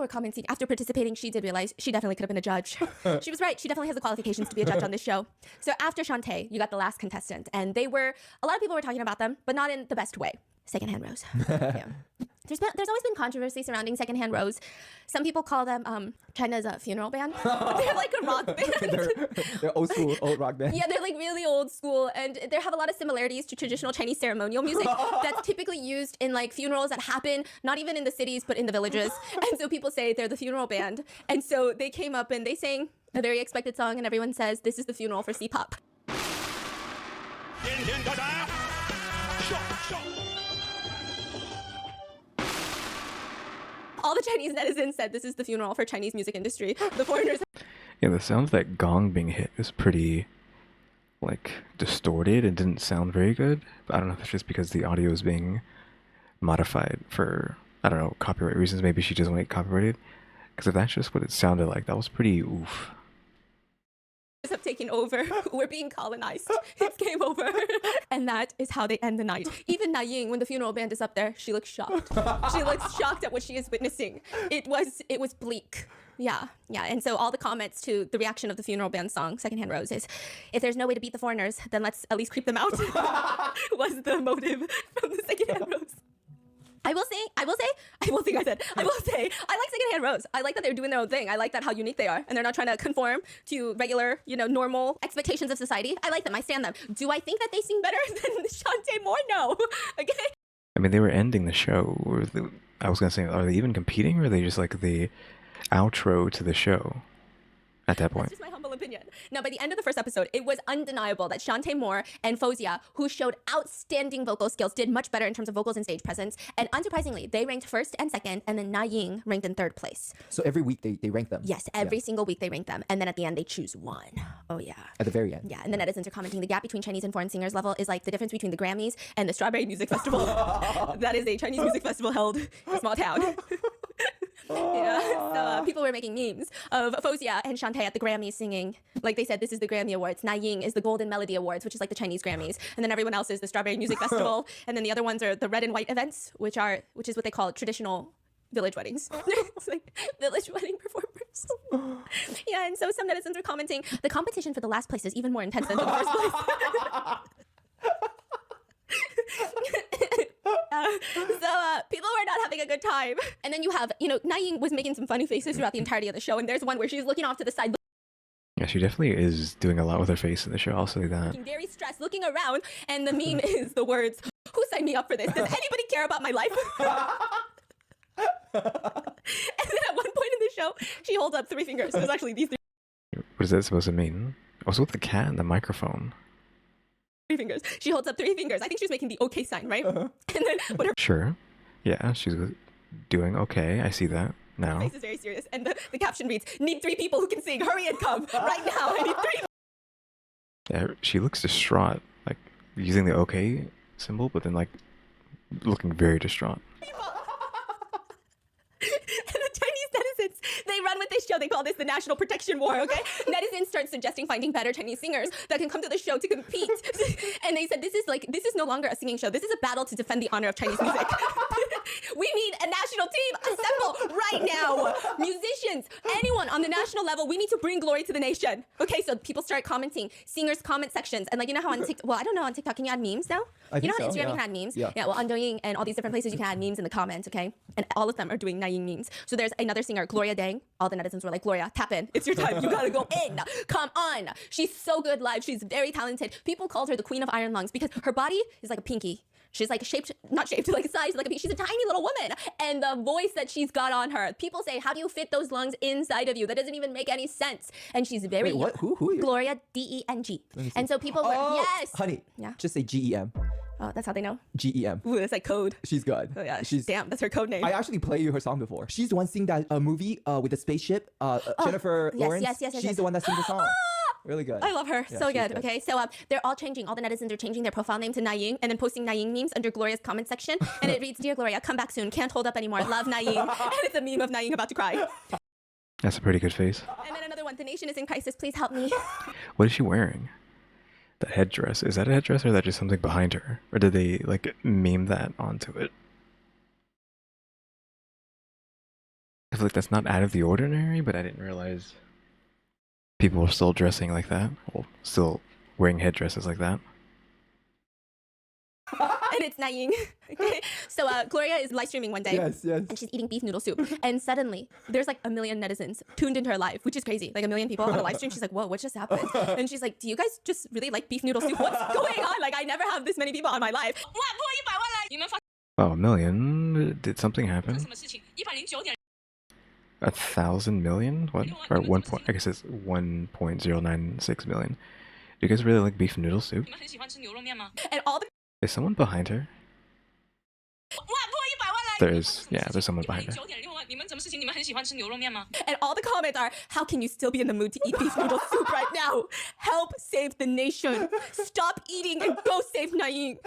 were commenting after participating. She did realize she definitely could have been a judge. She was right. She definitely has the qualifications to be a judge on this show. So after Shantae, you got the last contestant, and a lot of people were talking about them, but not in the best way. Secondhand Rose. Yeah. There's always been controversy surrounding Secondhand Rose. Some people call them China's funeral band. They're like a rock band. they're old rock band. Yeah, they're like really old school, and they have a lot of similarities to traditional Chinese ceremonial music that's typically used in like funerals that happen not even in the cities but in the villages. And so people say they're the funeral band. And so they came up and they sang a very expected song, and everyone says this is the funeral for C-pop. All the Chinese netizens said this is the funeral for Chinese music industry. The foreigners. Yeah, the sound of that gong being hit is pretty, like, distorted and didn't sound very good. But I don't know if it's just because the audio is being modified for, I don't know, copyright reasons. Maybe she doesn't want it copyrighted. Because if that's just what it sounded like, that was pretty oof. Have taken over. We're being colonized. It's game over. And that is how they end the night. Even Na Ying, when the funeral band is up there, she looks shocked. She looks shocked at what she is witnessing. It was bleak. Yeah. And so all the comments to the reaction of the funeral band song, Secondhand Rose, is if there's no way to beat the foreigners, then let's at least creep them out. Was the motive from the Secondhand Rose. I will say, I like Secondhand Rose. I like that they're doing their own thing. I like that how unique they are. And they're not trying to conform to regular, normal expectations of society. I like them. I stand them. Do I think that they sing better than Shantae Moore? No. Okay. I mean, they were ending the show. I was gonna say, are they even competing, or are they just like the outro to the show at that point? That's just my humble opinion. Now, by the end of the first episode, it was undeniable that Shantae Moore and Fozia, who showed outstanding vocal skills, did much better in terms of vocals and stage presence. And unsurprisingly, they ranked first and second, and then Na Ying ranked in third place. So every week they rank them? Yes, every single week they rank them. And then at the end, they choose one. Oh, yeah. At the very end? Yeah, and the netizens are commenting the gap between Chinese and foreign singers level is like the difference between the Grammys and the Strawberry Music Festival. That is a Chinese music festival held in a small town. Yeah, so people were making memes of Fozia and Shantae at the Grammys singing. Like they said, this is the Grammy Awards. Na Ying is the Golden Melody Awards, which is like the Chinese Grammys. And then everyone else is the Strawberry Music Festival. And then the other ones are the red and white events, which is what they call traditional village weddings. It's like village wedding performers. Yeah, and so some netizens are commenting, the competition for the last place is even more intense than for the first place. So people were not having a good time. And then you have, Na Ying was making some funny faces throughout the entirety of the show. And there's one where she's looking off to the side, Yeah, she definitely is doing a lot with her face in the show. I'll say that. looking very stressed, looking around. And the meme is the words, "Who signed me up for this? Does anybody care about my life?" And then at one point in the show, she holds up 3 fingers. It was actually these What is that supposed to mean? Also with the cat and the microphone. 3 fingers. She holds up 3 fingers. I think she was making the okay sign, right? And then when her Sure. Yeah, she's doing okay. I see that now. face is very serious. And the caption reads, "Need 3 people who can sing. Hurry and come. Right now. I need 3." Yeah, she looks distraught, like using the okay symbol, but then like looking very distraught. And the Chinese netizens, they run with this show. They call this the National Protection War, okay? Netizens start suggesting finding better Chinese singers that can come to the show to compete. And they said, this is no longer a singing show. This is a battle to defend the honor of Chinese music. We need a national team. Assemble right now. Musicians, anyone on the national level, we need to bring glory to the nation. Okay, so people start commenting, singers' comment sections. And like, how on TikTok, well, I don't know, on TikTok, can you add memes now? I think How on so, Instagram yeah. you can add memes? Yeah. Well, on Douyin and all these different places, you can add memes in the comments, okay? And all of them are doing Na Ying memes. So there's another singer, Gloria Dang. All the netizens were like, "Gloria, tap in. It's your time. You gotta go in. Come on." She's so good live. She's very talented. People called her the Queen of Iron Lungs because her body is like a pinky. She's like not shaped, like a size, like a pinky. She's a tiny little woman. And the voice that she's got on her, people say, "How do you fit those lungs inside of you? That doesn't even make any sense." And she's very Wait, what? Who are you? Gloria, Deng. And so people were, yes. Honey. Yeah. Just say GEM. Oh, that's how they know. GEM. Ooh, that's like code. She's good. Oh yeah, She's. damn, that's her code name. I actually played you her song before. She's the one singing that movie with the spaceship. Jennifer yes, Lawrence. yes. She's the one that sings the song. Really good. I love her. Yeah, So she's good. Okay, so they're all changing. All the netizens are changing their profile name to Na Ying and then posting Na Ying memes under Gloria's comment section. And it reads, "Dear Gloria, come back soon. Can't hold up anymore. Love Na Ying." And it's a meme of Na Ying about to cry. That's a pretty good face. And then another one, "The nation is in crisis. Please help me." What is she wearing? That headdress. Is that a headdress, or is that just something behind her? Or did they like meme that onto it? I feel like that's not out of the ordinary, but I didn't realize people were still dressing like that. Well, still wearing headdresses like that. And it's Na Ying. Okay, so Gloria is live streaming one day. Yes. And she's eating beef noodle soup. And suddenly, there's like 1 million netizens tuned into her live, which is crazy. Like 1 million people on a live stream. She's like, "Whoa, what just happened?" And she's like, "Do you guys just really like beef noodle soup? What's going on? Like, I never have this many people on my live." Oh, 1 million? Did something happen? 1,000 million? What? Or 1 point? I guess it's 1.096 million. Do you guys really like beef noodle soup? And all the Is someone behind her? There's someone behind her. And all the comments are, "How can you still be in the mood to eat beef noodle soup right now? Help save the nation. Stop eating and go save Na Ying."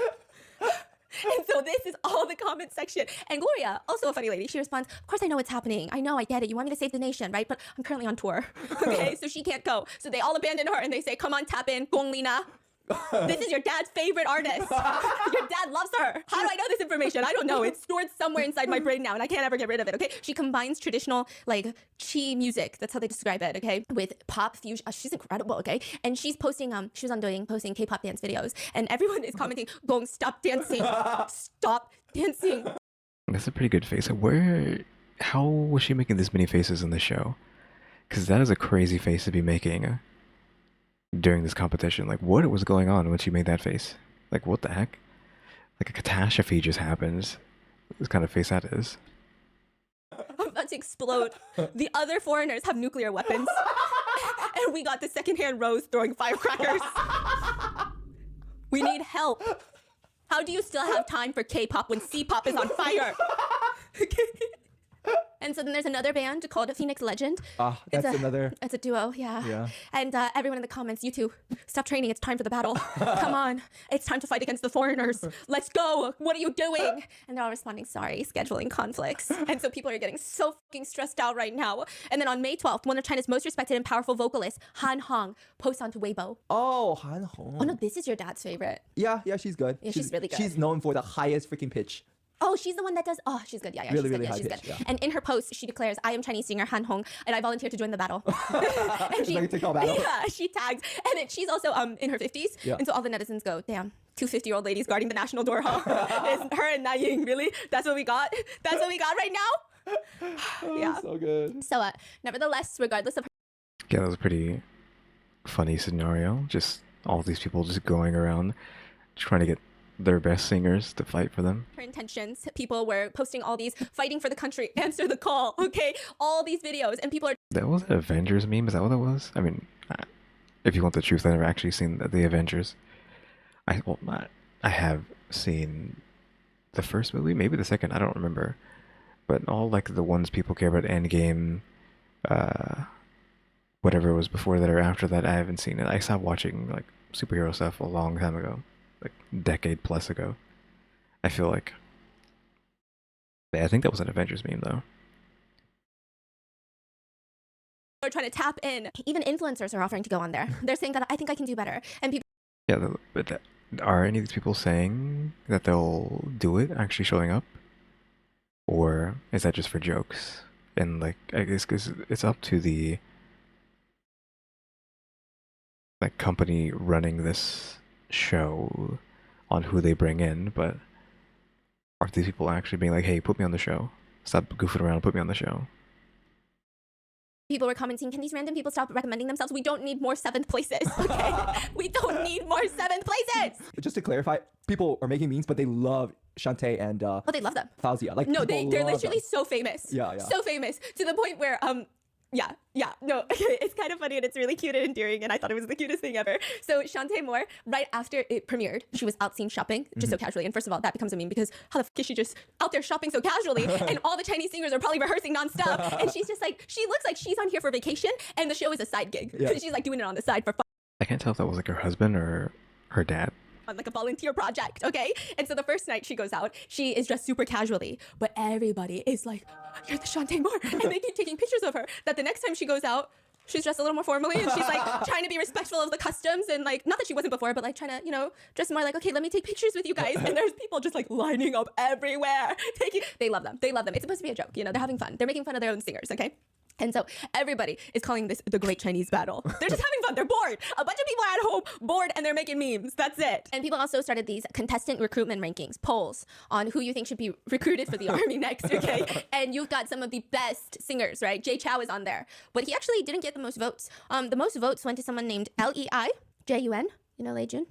And so this is all the comment section. And Gloria, also a funny lady, she responds, "Of course I know what's happening. I know, I get it. You want me to save the nation, right? But I'm currently on tour." Okay, so she can't go. So they all abandon her and they say, "Come on, tap in, Gong Lina. This is your dad's favorite artist. Your dad loves her." How do I know this information? I don't know. It's stored somewhere inside my brain now and I can't ever get rid of it, okay? She combines traditional, like, chi music, that's how they describe it, okay? With pop fusion. She's incredible, okay? And she's posting, she was on Douyin posting K-pop dance videos. And everyone is commenting, "Gong, stop dancing. Stop dancing." That's a pretty good face. How was she making this many faces in the show? Because that is a crazy face to be making during this competition. Like, what was going on when she made that face? Like, what the heck? Like a catastrophe just happens. This kind of face that is. I'm about to explode. The other foreigners have nuclear weapons. And we got the secondhand Rose throwing firecrackers. We need help. How do you still have time for K-pop when C-pop is on fire? And so then there's another band called Phoenix Legend. That's another. It's a duo, yeah. Yeah. And everyone in the comments, you two, stop training. It's time for the battle. Come on. It's time to fight against the foreigners. Let's go. What are you doing? And they're all responding, sorry, scheduling conflicts. And so people are getting so fucking stressed out right now. And then on May 12th, one of China's most respected and powerful vocalists, Han Hong, posts onto Weibo. Oh, Han Hong. Oh no, this is your dad's favorite. Yeah, she's good. Yeah, she's really good. She's known for the highest freaking pitch. Oh, she's the one that does. Oh, she's good. Yeah, Really, she's really good. Yeah, high she's pitch, good. yeah. And in her post, she declares, "I am Chinese singer Han Hong, and I volunteer to join the battle." And It's like a TikTok battle. Yeah, she tags, and then she's also in her 50s, Yeah. and so all the netizens go, "Damn, two 50-year-old ladies guarding the national door, huh? It's her and Na Ying, really? That's what we got? That's what we got right now?" Yeah. So good. So, nevertheless, regardless of Yeah, that was a pretty funny scenario. Just all these people just going around trying to get their best singers to fight for them. her intentions, people were posting all these fighting for the country, answer the call, okay? All these videos, and people are That was an Avengers meme. Is that what it was? I mean, if you want the truth, I've never actually seen the Avengers. I have seen the first movie, maybe the second. I don't remember. But all like the ones people care about, Endgame, whatever was before that or after that, I haven't seen it. I stopped watching like superhero stuff a long time ago, like decade plus ago. I feel like. Yeah, I think that was an Avengers meme though. are trying to tap in. Even influencers are offering to go on there. They're saying that I think I can do better. And people Yeah, but are any of these people saying that they'll do it, actually showing up? Or is that just for jokes? And like, I guess 'cause it's up to the like company running this show on who they bring in, but are these people actually being like, hey, put me on the show? Stop goofing around, put me on the show. people were commenting, can these random people stop recommending themselves? We don't need more 7th places, okay? We don't need more 7th places. But just to clarify, people are making memes, but they love Shantae and Oh, they love them. Fauzia. Like, No, people they're love literally them. so famous. Yeah. So famous to the point where no, okay, it's kind of funny and it's really cute and endearing, and I thought it was the cutest thing ever. So Shantae Moore, right after it premiered, she was out seen shopping just so casually, and first of all, that becomes a meme because how the f is she just out there shopping so casually, and all the Chinese singers are probably rehearsing nonstop, and she's just like, she looks like she's on here for vacation, and the show is a side gig. Yeah. She's like doing it on the side for fun. I can't tell if that was like her husband or her dad. On like a volunteer project, okay? And so the first night she goes out, she is dressed super casually, but everybody is like, you're the Shantae Moore, and they keep taking pictures of her. That the next time she goes out, she's dressed a little more formally, and she's like trying to be respectful of the customs, and like, not that she wasn't before, but like trying to, you know, dress more like, okay, let me take pictures with you guys. And there's people just like lining up everywhere. They love them. They love them. It's supposed to be a joke, you know, they're having fun. They're making fun of their own singers, okay? And so everybody is calling this the Great Chinese Battle. They're just having fun. They're bored. A bunch of people are at home, bored, and they're making memes. That's it. And people also started these contestant recruitment rankings, polls on who you think should be recruited for the army next, okay? And you've got some of the best singers, right? Jay Chou is on there. But he actually didn't get the most votes. The most votes went to someone named Leijun. You know Leijun?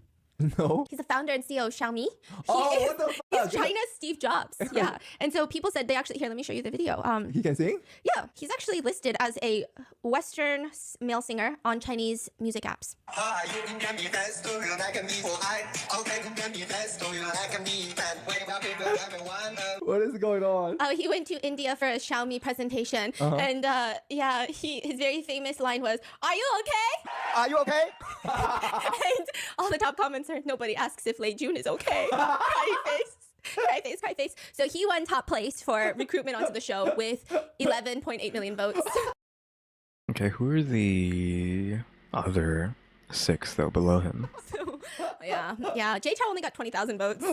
No. He's the founder and CEO of Xiaomi. What the He's fuck? China's Steve Jobs. Yeah. And so people said they actually, here, let me show you the video. He can sing? Yeah, he's actually listed as a Western male singer on Chinese music apps. What is going on? He went to India for a Xiaomi presentation, and his very famous line was, "Are you okay?" Are you okay? And all the top comments are, "Nobody asks if Lei Jun is okay." Cry face. Cry face, cry face. So he won top place for recruitment onto the show with 11.8 million votes. Okay, who are the other 6 though below him? So Yeah. Jay Chou only got 20,000 votes.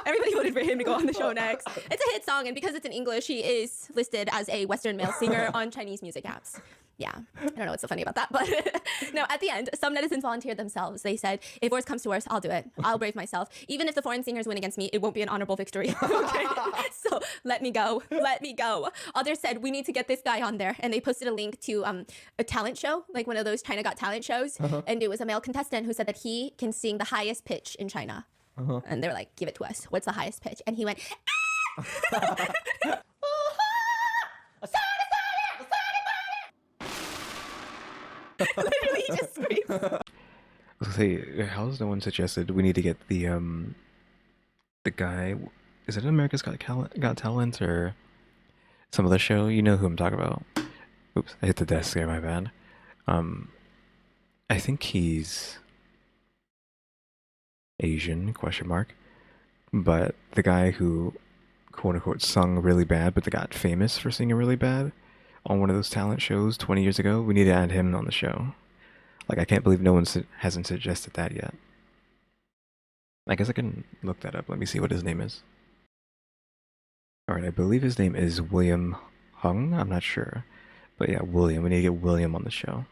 Everybody voted for him to go on the show next. It's a hit song, and because it's in English, he is listed as a Western male singer on Chinese music apps. Yeah, I don't know what's so funny about that, but no, at the end, some netizens volunteered themselves. They said, if worse comes to worse, I'll do it. I'll brave myself. Even if the foreign singers win against me, it won't be an honorable victory. Okay? So let me go. Let me go. Others said, we need to get this guy on there. And they posted a link to a talent show, like one of those China Got Talent shows. And it was a male contestant who said that he can sing the highest pitch in China. And they were like, give it to us. What's the highest pitch? And he went, ah! Literally, he just screams. I was gonna say, how's no one suggested we need to get the guy? Is it America's Got Talent or some other show? You know who I'm talking about. Oops, I hit the desk there. My bad. I think he's Asian ? But the guy who quote unquote sung really bad, but they got famous for singing really bad on one of those talent shows 20 years ago. We need to add him on the show. Like, I can't believe no one hasn't suggested that yet. I guess I can look that up. Let me see what his name is. Alright, I believe his name is William Hung. I'm not sure. But yeah, William. We need to get William on the show.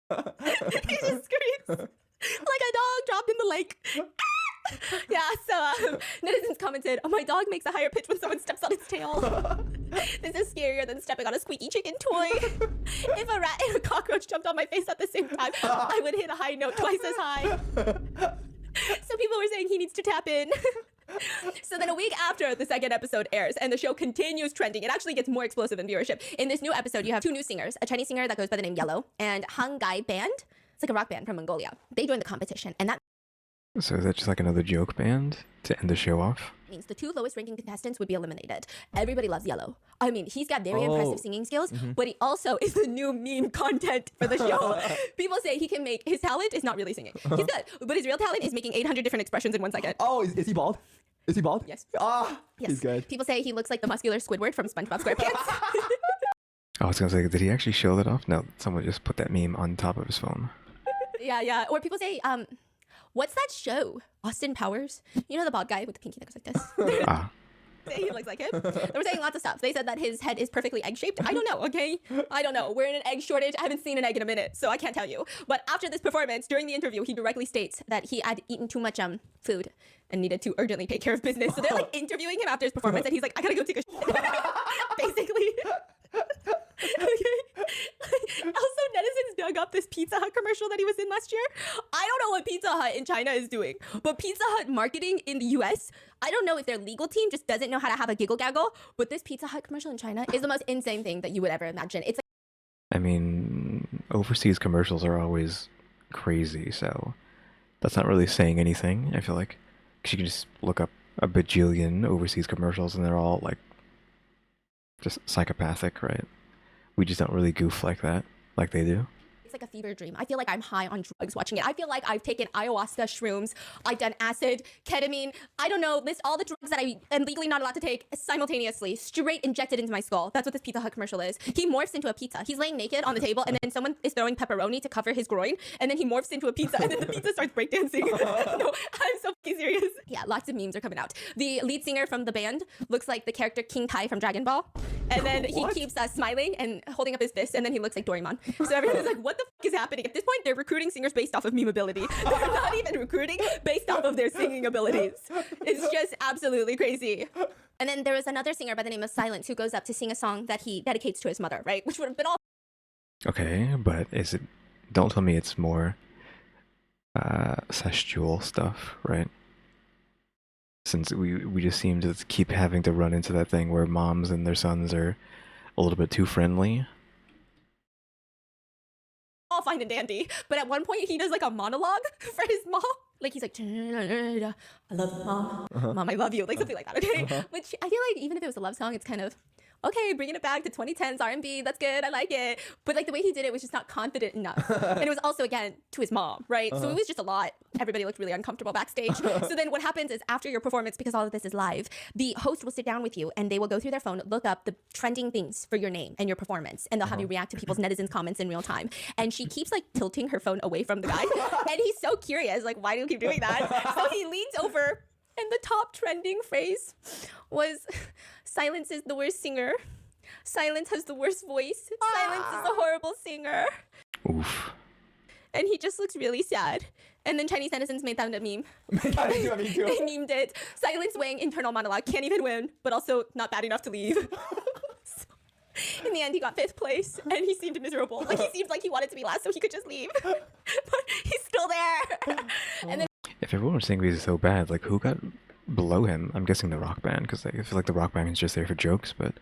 He just screams like a dog dropped in the lake. Yeah, so netizens commented, oh, my dog makes a higher pitch when someone steps on its tail. This is scarier than stepping on a squeaky chicken toy. If a rat and a cockroach jumped on my face at the same time, I would hit a high note twice as high. So people were saying he needs to tap in. So then a week after the second episode airs and the show continues trending, it actually gets more explosive in viewership. In this new episode, you have two new singers, a Chinese singer that goes by the name Yellow and Hangai Band. It's like a rock band from Mongolia. They joined the competition, and that So is that just like another joke band to end the show off? means the two lowest ranking contestants would be eliminated. Everybody loves Yellow. I mean, he's got very impressive singing skills, but he also is the new meme content for the show. People say he can make, his talent is not really singing. He's good, but his real talent is making 800 different expressions in 1 second. Oh, is he bald? Is he bald? Yes. Ah, Yes. he's good. People say he looks like the muscular Squidward from SpongeBob SquarePants. I was gonna say, did he actually show that off? No, someone just put that meme on top of his phone. Yeah. Or people say, what's that show? Austin Powers? You know the bald guy with the pinky that goes like this? Ah. Say he looks like him. They were saying lots of stuff. They said that his head is perfectly egg-shaped. I don't know, okay? I don't know. We're in an egg shortage. I haven't seen an egg in a minute, so I can't tell you. But after this performance, during the interview, he directly states that he had eaten too much food and needed to urgently take care of business. So they're like interviewing him after his performance, and he's like, I gotta go take a shit. Basically. Okay. Also, netizens dug up this Pizza Hut commercial that he was in last year. I don't know what Pizza Hut in China is doing, but Pizza Hut marketing in the US, I don't know if their legal team just doesn't know how to have a giggle gaggle, but this Pizza Hut commercial in China is the most insane thing that you would ever imagine. It's like, I mean, overseas commercials are always crazy, so that's not really saying anything, I feel like. Because you can just look up a bajillion overseas commercials and they're all like just psychopathic, right? We just don't really goof like that, like they do. it's like a fever dream. I feel like I'm high on drugs watching it. I feel like I've taken ayahuasca, shrooms, I've done acid, ketamine, I don't know, list all the drugs that I am legally not allowed to take simultaneously, straight injected into my skull. That's what this Pizza Hut commercial is. He morphs into a pizza. He's laying naked on the table, and then someone is throwing pepperoni to cover his groin, and then he morphs into a pizza, and then the pizza starts breakdancing. No, I'm so fucking serious. Yeah, lots of memes are coming out. The lead singer from the band looks like the character King Kai from Dragon Ball, and then he keeps smiling and holding up his fist, and then he looks like Doraemon. So everyone's like, what the fuck is happening? At this point, they're recruiting singers based off of meme ability. They're not even recruiting based off of their singing abilities. It's just absolutely crazy. And then there was another singer by the name of Silence who goes up to sing a song that he dedicates to his mother, right? Which would have been all Okay, but is it... Don't tell me it's more sexual stuff, right? Since we just seem to keep having to run into that thing where moms and their sons are a little bit too friendly. all fine and dandy. But at one point, he does like a monologue for his mom. Like he's like, I love you, mom. Mom, I love you. Like something like that, okay? Which I feel like even if it was a love song, it's kind of okay, bringing it back to 2010s R&B. That's good. I like it. But like the way he did it was just not confident enough. And it was also, again, to his mom, right? So it was just a lot. Everybody looked really uncomfortable backstage. So then what happens is after your performance, because all of this is live, the host will sit down with you and they will go through their phone, look up the trending things for your name and your performance. And they'll have you react to people's netizens comments in real time. And she keeps like tilting her phone away from the guy. And he's so curious, like, why do you keep doing that? So he leans over and the top trending phrase was, silence is the worst singer. Silence has the worst voice. Silence is a horrible singer. Oof. And he just looks really sad. And then Chinese netizens made that a meme. They memed it. Silence Wang, internal monologue, can't even win, but also not bad enough to leave. So, in the end, he got 5th place, and he seemed miserable. Like, he seemed like he wanted to be last so he could just leave. But he's still there. And then If everyone was saying he was so bad, like who got below him? I'm guessing the rock band, because like, I feel like the rock band is just there for jokes, but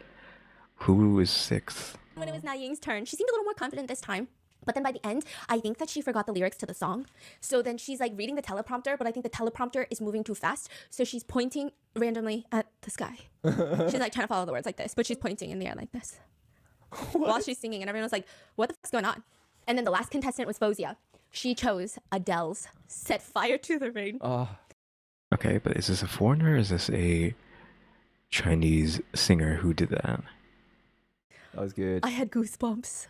who is 6th? when it was Na Ying's turn, she seemed a little more confident this time. But then by the end, I think that she forgot the lyrics to the song. So then she's like reading the teleprompter, but I think the teleprompter is moving too fast. So she's pointing randomly at the sky. She's like trying to follow the words like this, but she's pointing in the air like this. While she's singing, and everyone was like, what the fuck's going on? And then the last contestant was Fozia. She chose Adele's Set Fire to the Rain. Okay, but is this a foreigner or is this a Chinese singer who did that? That was good. I had goosebumps.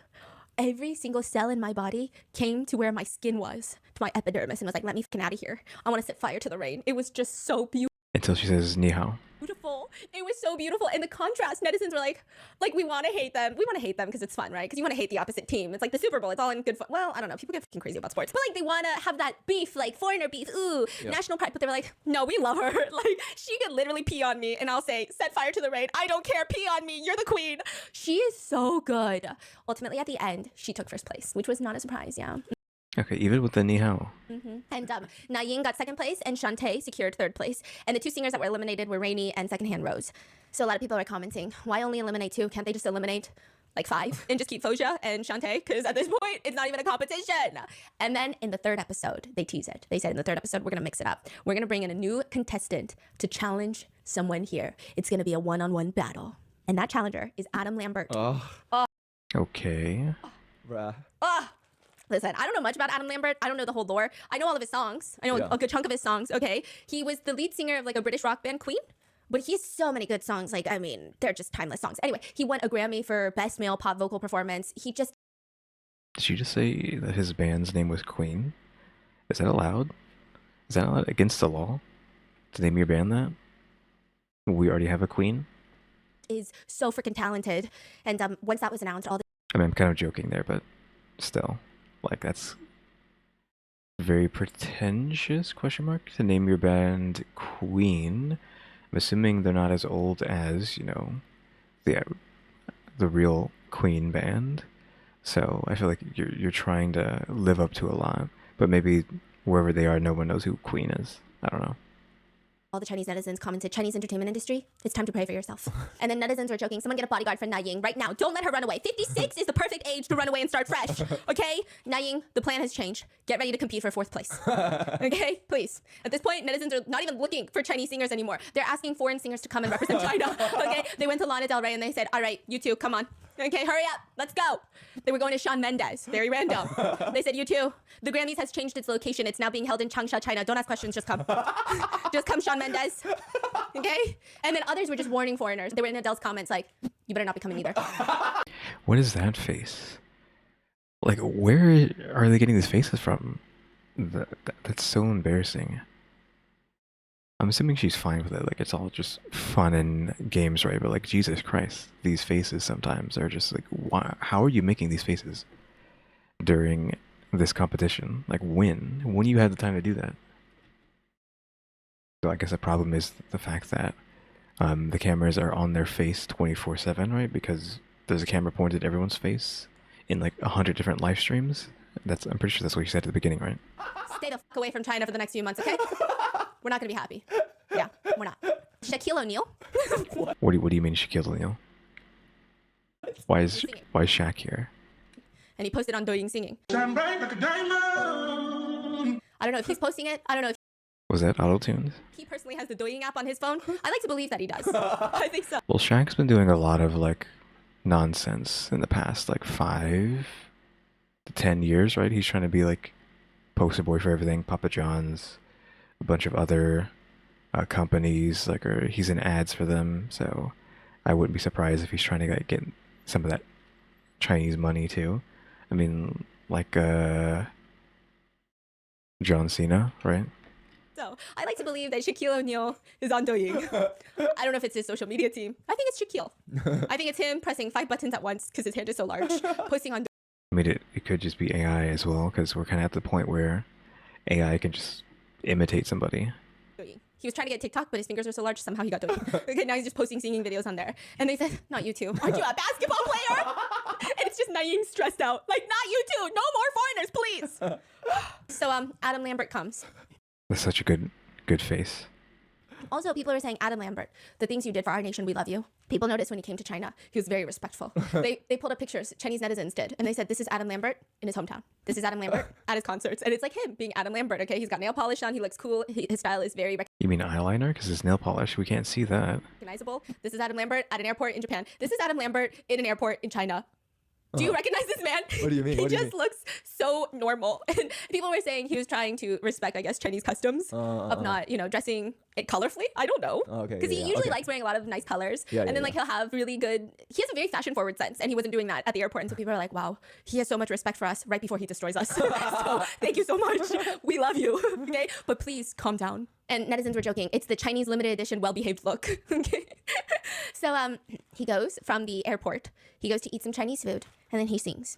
Every single cell in my body came to where my skin was, to my epidermis, and was like, let me fucking out of here. I want to set fire to the rain. It was just so Until she says ni hao. beautiful. It was so beautiful. And the contrast, netizens were like we want to hate them. We want to hate them because it's fun, right? Because you want to hate the opposite team. It's like the Super Bowl. It's all in good fun. Well, I don't know. People get fucking crazy about sports. But like they want to have that beef, like foreigner beef. Ooh, national pride. But they were like, no, we love her. Like she could literally pee on me and I'll say, set fire to the rain. I don't care. Pee on me. You're the queen. She is so good. Ultimately, at the end, she took 1st place, which was not a surprise. Yeah. Okay, even with the ni hao. And Na Ying got 2nd place and Shantae secured 3rd place. And the 2 singers that were eliminated were Rainy and Secondhand Rose. So a lot of people are commenting, why only eliminate 2? Can't they just eliminate like 5 and just keep Fozia and Shantae? Because at this point, it's not even a competition. And then in the 3rd episode, they tease it. They said in the 3rd episode, we're going to mix it up. We're going to bring in a new contestant to challenge someone here. It's going to be a one-on-one battle. And that challenger is Adam Lambert. Okay. Bruh. Listen, I don't know much about Adam Lambert. I don't know the whole lore. I know all of his songs. I know a good chunk of his songs, okay? He was the lead singer of like a British rock band, Queen. But he has so many good songs. Like, I mean, they're just timeless songs. Anyway, he won a Grammy for Best Male Pop Vocal Performance. He just... Did she just say that his band's name was Queen? Is that allowed? Is that allowed against the law? To name your band that? We already have a queen? is so freaking talented. And once that was announced, all the... I mean, I'm kind of joking there, but still. Like, that's very pretentious, question mark, to name your band Queen. I'm assuming they're not as old as, you know, the real Queen band. So I feel like you're trying to live up to a lot. But maybe wherever they are, no one knows who Queen is. I don't know. all the Chinese netizens commented, Chinese entertainment industry, it's time to pray for yourself. And then netizens were joking, someone get a bodyguard for Na Ying right now. Don't let her run away. 56 is the perfect age to run away and start fresh. Okay? Na Ying, the plan has changed. Get ready to compete for 4th place. Okay? Please. At this point, netizens are not even looking for Chinese singers anymore. They're asking foreign singers to come and represent China. Okay? They went to Lana Del Rey and they said, all right, you two, come on. Okay, hurry up. Let's go. They were going to Shawn Mendes. Very random. They said, you two, the Grammys has changed its location. It's now being held in Changsha, China. Don't ask questions, just come. Just come, Shawn Mendes. Okay? And then others were just warning foreigners. They were in Adele's comments like, you better not be coming either. What is that face? Like, where are they getting these faces from? That's so embarrassing. I'm assuming she's fine with it. Like, it's all just fun and games, right? But like, Jesus Christ, these faces sometimes are just like, why? How are you making these faces during this competition? Like, when? When do you have the time to do that? So I guess the problem is the fact that the cameras are on their face 24/7, right? Because there's a camera pointed at everyone's face in like 100 different live streams. I'm pretty sure that's what you said at the beginning, right? Stay the fuck away from China for the next few months, okay? We're not gonna be happy. Yeah, we're not. Shaquille O'Neal. What do you mean Shaquille O'Neal? Why is Shaq here? And he posted on Douyin singing. Shine bright like a diamond. I don't know if he's posting it. I don't know if Was that auto-tuned? He personally has the Douyin app on his phone. I like to believe that he does. I think so. Well, Shaq's been doing a lot of like nonsense in the past like 5 to 10 years, right? He's trying to be like poster boy for everything, Papa John's, a bunch of other companies, like, or he's in ads for them. So I wouldn't be surprised if he's trying to like, get some of that Chinese money too. I mean, like John Cena, right? So I like to believe that Shaquille O'Neal is on Douyin. I don't know if it's his social media team. I think it's Shaquille. I think it's him pressing 5 buttons at once because his hand is so large, posting on I mean, it could just be AI as well, because we're kind of at the point where AI can just imitate somebody. Douyin. He was trying to get TikTok, but his fingers are so large, somehow he got Douyin. Okay, now he's just posting singing videos on there. And they said, not you two. Aren't you a basketball player? And it's just Naeem stressed out. Like, not you two. No more foreigners, please. So Adam Lambert comes. That's such a good face. Also, people are saying, Adam Lambert, the things you did for our nation, we love you. People noticed when he came to China, he was very respectful. They pulled up pictures, Chinese netizens did, and they said, this is Adam Lambert in his hometown. This is Adam Lambert at his concerts. And it's like him being Adam Lambert, okay? He's got nail polish on, he looks cool, his style is very You mean eyeliner? Because it's nail polish. We can't see that. recognizable. This is Adam Lambert at an airport in Japan. This is Adam Lambert in an airport in China. Do you recognize this man? What do you mean? He What do you just looks so normal. And people were saying he was trying to respect, I guess, Chinese customs of not, dressing it colorfully. I don't know. Okay, Because he yeah, usually okay. likes wearing a lot of nice colors. Yeah, and yeah, then, like, yeah. he'll have really good... He has a very fashion-forward sense, and he wasn't doing that at the airport. And so people are like, wow, he has so much respect for us right before he destroys us. So thank you so much. We love you. Okay? But please, calm down. And netizens were joking. It's the Chinese limited edition well-behaved look. Okay? So he goes from the airport. He goes to eat some Chinese food, and then he sings.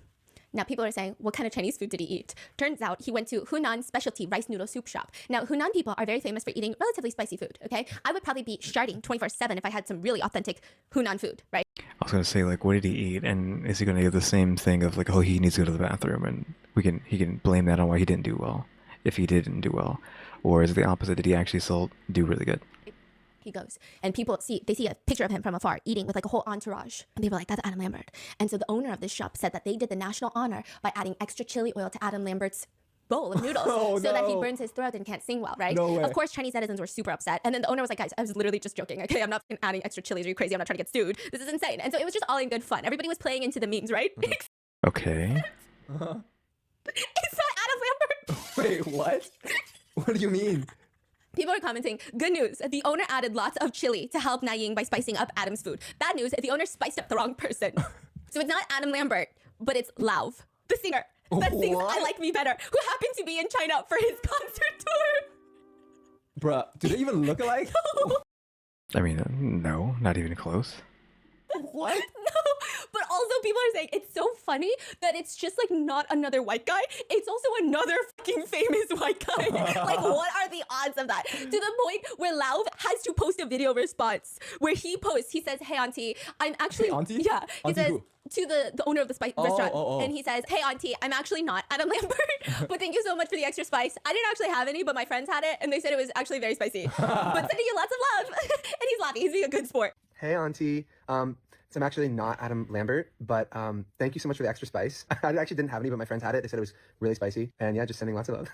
Now, people are saying, what kind of Chinese food did he eat? Turns out he went to Hunan Specialty Rice Noodle Soup Shop. Now, Hunan people are very famous for eating relatively spicy food, okay? I would probably be starting 24/7 if I had some really authentic Hunan food, right? I was gonna say, like, what did he eat? And is he gonna get the same thing of like, oh, he needs to go to the bathroom, and he can blame that on why he didn't do well, if he didn't do well, or is it the opposite? Did he actually still do really good? He goes, and people see a picture of him from afar eating with like a whole entourage, and people are like, that's Adam Lambert. And so the owner of this shop said that they did the national honor by adding extra chili oil to Adam Lambert's bowl of noodles that he burns his throat and can't sing well, right? No way. Of course, Chinese netizens were super upset. And then the owner was like, guys, I was literally just joking, okay? I'm not adding extra chilies. Are you crazy? I'm not trying to get sued. This is insane. And so it was just all in good fun. Everybody was playing into the memes, right? Okay. It's not Adam Lambert. Wait, what? What do you mean? People are commenting, good news, the owner added lots of chili to help Naeem by spicing up Adam's food. Bad news, the owner spiced up the wrong person. So it's not Adam Lambert, but it's Lauv, the singer that sings What? I Like Me Better, who happened to be in China for his concert tour. Bruh, do they even look alike? I mean, no, not even close. What? No, but also people are saying it's so funny that it's just like not another white guy. It's also another fucking famous white guy. Like, what are the odds of that? To the point where Lauv has to post a video response where he says, hey, auntie, I'm actually... Hey, auntie? Yeah. He Auntie says... who? To the owner of the spice restaurant. oh. And he says, hey, auntie, I'm actually not Adam Lambert, but thank you so much for the extra spice. I didn't actually have any, but my friends had it, and they said it was actually very spicy. But sending you lots of love. And he's laughing. He's being a good sport. Hey, Auntie. So I'm actually not Adam Lambert, but thank you so much for the extra spice. I actually didn't have any, but my friends had it. They said it was really spicy. And yeah, just sending lots of love.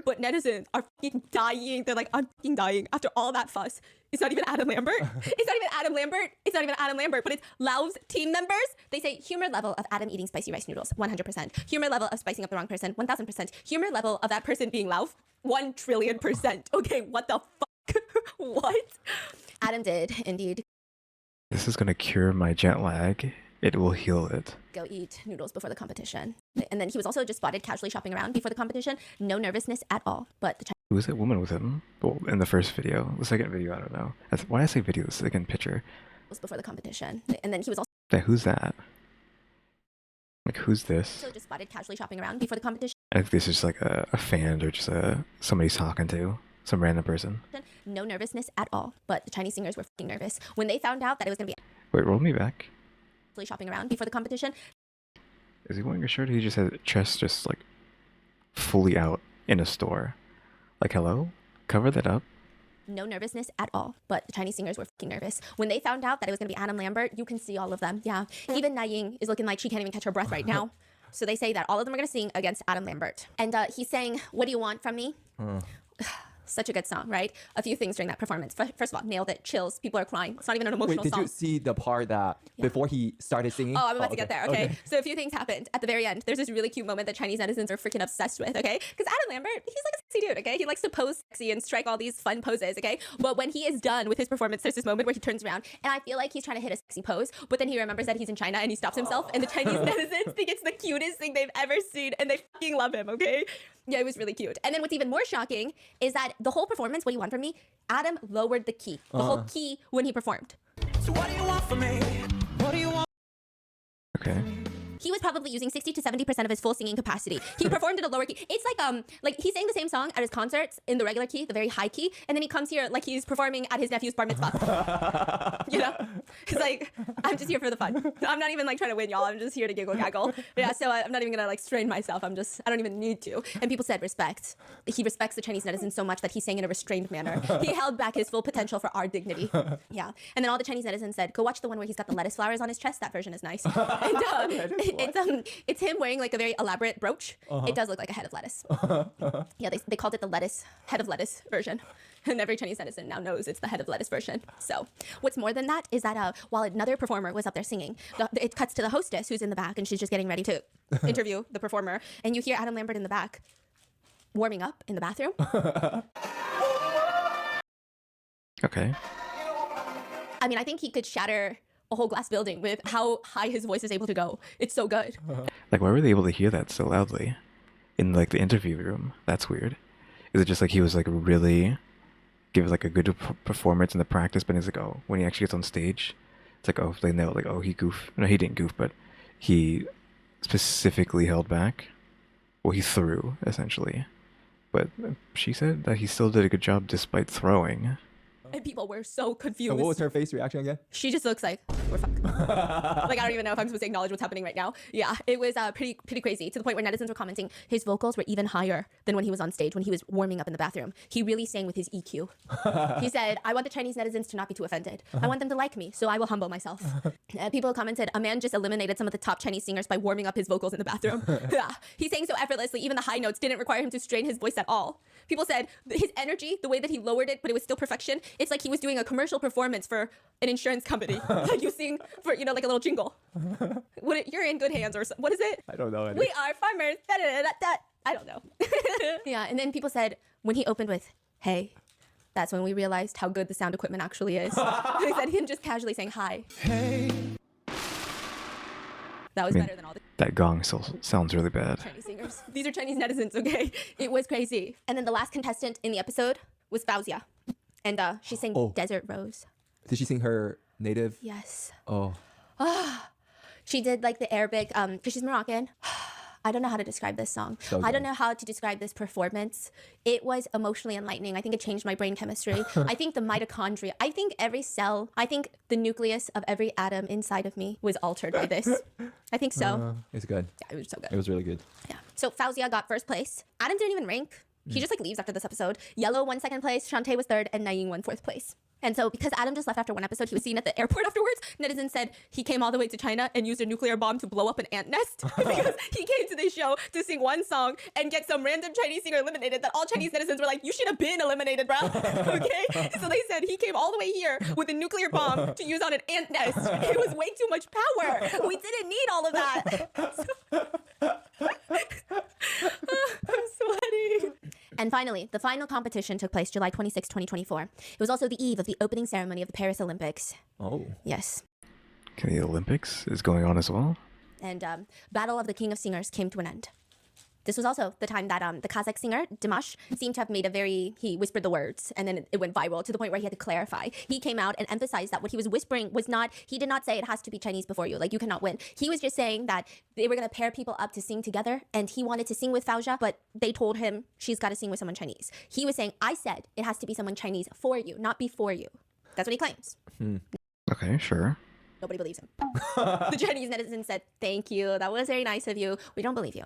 But netizens are fucking dying. They're like, I'm fucking dying after all that fuss. It's not even Adam Lambert. It's not even Adam Lambert. It's not even Adam Lambert, but it's Lauv's team members. They say humor level of Adam eating spicy rice noodles, 100%. Humor level of spicing up the wrong person, 1000%. Humor level of that person being Lauv, 1 trillion%. Okay, what the fuck? What? Adam did indeed This is gonna cure my jet lag. It will heal it. go eat noodles before the competition. And then he was also just spotted casually shopping around before the competition. No nervousness at all. But the Who was that woman with him? Well, in the first video. The second video, I don't know. Why did I say video? The second picture. was before the competition. And then he was Yeah, who's that? Like, who's this? also just spotted casually shopping around before the competition. I think this is like a fan or just somebody he's talking to. Some random person. No nervousness at all. But the Chinese singers were fucking nervous when they found out that it was going to be Wait, roll me back. actually shopping around before the competition. Is he wearing a shirt? He just has chest just like fully out in a store. Like, hello? Cover that up. No nervousness at all. But the Chinese singers were fucking nervous. When they found out that it was going to be Adam Lambert, you can see all of them. Yeah. Even Naeem is looking like she can't even catch her breath right now. So they say that all of them are going to sing against Adam Lambert. And he's saying, what do you want from me? Such a good song, right? A few things during that performance. First of all, nailed it. Chills. People are crying. It's not even an emotional Wait, did song. you see the part that before he started singing? Oh, I'm about to get there. Okay. So a few things happened at the very end. There's this really cute moment that Chinese netizens are freaking obsessed with. Okay, because Adam Lambert, he's like a sexy dude. Okay, he likes to pose sexy and strike all these fun poses. Okay, but when he is done with his performance, there's this moment where he turns around, and I feel like he's trying to hit a sexy pose, but then he remembers that he's in China and he stops himself, and the Chinese netizens think it's the cutest thing they've ever seen, and they fucking love him. Okay. Yeah, it was really cute. And then what's even more shocking is that the whole performance, what do you want from me? Adam lowered the key, the whole key when he performed. So what do you want from me? What do you want? Okay. He was probably using 60 to 70% of his full singing capacity. He performed at a lower key. It's like he sang the same song at his concerts in the regular key, the very high key, and then he comes here like he's performing at his nephew's bar mitzvah. You know? It's like, I'm just here for the fun. I'm not even like trying to win, y'all. I'm just here to giggle gaggle. Yeah, so I'm not even gonna like strain myself. I don't even need to. And people said respect. He respects the Chinese netizens so much that he sang in a restrained manner. He held back his full potential for our dignity. Yeah. And then all the Chinese netizens said, go watch the one where he's got the lettuce flowers on his chest. That version is nice. And, it's him wearing like a very elaborate brooch. It does look like a head of lettuce. Yeah, they called it the head of lettuce version. And every Chinese citizen now knows it's the head of lettuce version. So what's more than that is that while another performer was up there singing, it cuts to the hostess who's in the back and she's just getting ready to interview the performer. And you hear Adam Lambert in the back warming up in the bathroom. Okay. I mean, I think he could shatter a whole glass building with how high his voice is able to go. It's so good. Like, why were they able to hear that so loudly in like the interview room? That's weird. Is it just like he was like really give like a good performance in the practice, but it's like, oh, when he actually gets on stage, it's like, oh, they know, like, oh, he goofed. No, he didn't goof, but he specifically held back. Well, he threw essentially, but she said that he still did a good job despite throwing. And people were so confused. And what was her face reaction again? She just looks like, we're fucked. Like, I don't even know if I'm supposed to acknowledge what's happening right now. Yeah, it was pretty crazy, to the point where netizens were commenting his vocals were even higher than when he was on stage, when he was warming up in the bathroom. He really sang with his EQ. He said, I want the Chinese netizens to not be too offended. I want them to like me, so I will humble myself. People commented, a man just eliminated some of the top Chinese singers by warming up his vocals in the bathroom. Yeah, he sang so effortlessly, even the high notes didn't require him to strain his voice at all. People said his energy, the way that he lowered it, but it was still perfection, it's like he was doing a commercial performance for an insurance company. Like you sing for, you know, like a little jingle. You're in good hands, or what is it? I don't know. We are farmers. Da, da, da, da, da. I don't know. Yeah, and then people said when he opened with, hey, that's when we realized how good the sound equipment actually is. They said him just casually saying hi. Hey. That was better than all the That gong still sounds really bad. Chinese singers. These are Chinese netizens, okay? It was crazy. And then the last contestant in the episode was Fauzia. And she sang Desert Rose. Did she sing her native? Yes. Oh. She did like the Arabic, because she's Moroccan. I don't know how to describe this song. So I don't good. know how to describe this performance. It was emotionally enlightening. I think it changed my brain chemistry. I think the mitochondria, I think every cell, I think the nucleus of every atom inside of me was altered by this. I think so. It's good. Yeah, it was so good. It was really good. Yeah. So Fauzia got first place. Adam didn't even rank. He just like leaves after this episode. Yellow won second place. Shantae was third, and Naeem won fourth place. And so because Adam just left after one episode, he was seen at the airport afterwards. Netizens said he came all the way to China and used a nuclear bomb to blow up an ant nest because he came to this show to sing one song and get some random Chinese singer eliminated that all Chinese netizens were like, you should have been eliminated, bro. Okay? So they said he came all the way here with a nuclear bomb to use on an ant nest. It was way too much power. We didn't need all of that. I'm sweating. And finally, the final competition took place July 26, 2024. It was also the eve of the opening ceremony of the Paris Olympics. Oh. Yes. Okay, the Olympics is going on as well. And Battle of the King of Singers came to an end. This was also the time that the Kazakh singer, Dimash, seemed to have made he whispered the words, and then it went viral to the point where he had to clarify. He came out and emphasized that what he was whispering was not, he did not say it has to be Chinese before you, like you cannot win. He was just saying that they were going to pair people up to sing together, and he wanted to sing with Fauzia, but they told him she's got to sing with someone Chinese. He was saying, I said it has to be someone Chinese for you, not before you. That's what he claims. Okay, sure. Nobody believes him. The Chinese netizen said, thank you. That was very nice of you. We don't believe you.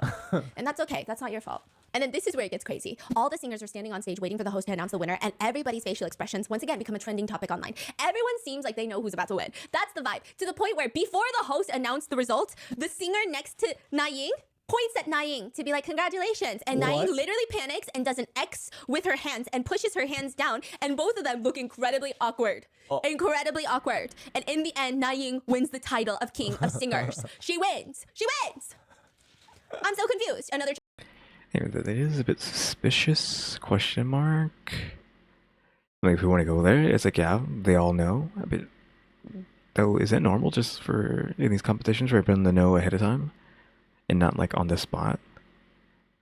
And that's okay. That's not your fault. And then this is where it gets crazy. All the singers are standing on stage waiting for the host to announce the winner, and everybody's facial expressions once again become a trending topic online. Everyone seems like they know who's about to win. That's the vibe. To the point where before the host announced the results, the singer next to Na Ying points at Naing to be like, congratulations. And Naing What? literally panics and does an X with her hands and pushes her hands down. And both of them look incredibly awkward. Incredibly awkward. And in the end, Naing wins the title of King of Singers. She wins. She wins. I'm so confused. Another Yeah, that is a bit suspicious, question mark. Like, if we want to go there, it's like, yeah, they all know. But, though, is that normal just for in these competitions for everyone to know ahead of time? And not, like, on the spot?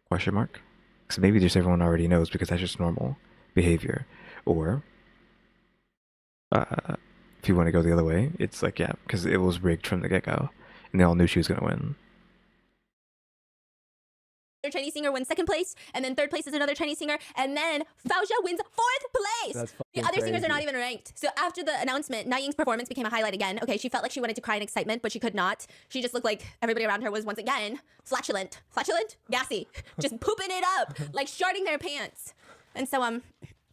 Question mark? Because maybe just everyone already knows because that's just normal behavior. Or, if you want to go the other way, it's like, yeah, because it was rigged from the get-go. And they all knew she was going to win. Chinese singer wins second place, and then third place is another Chinese singer, and then Faozha wins fourth place. That's The fucking other singers are not crazy. even ranked. So after the announcement, Naing's performance became a highlight again. Okay, she felt like she wanted to cry in excitement, but she could not. She just looked like everybody around her was once again flatulent, gassy, just pooping it up, like sharding their pants. And so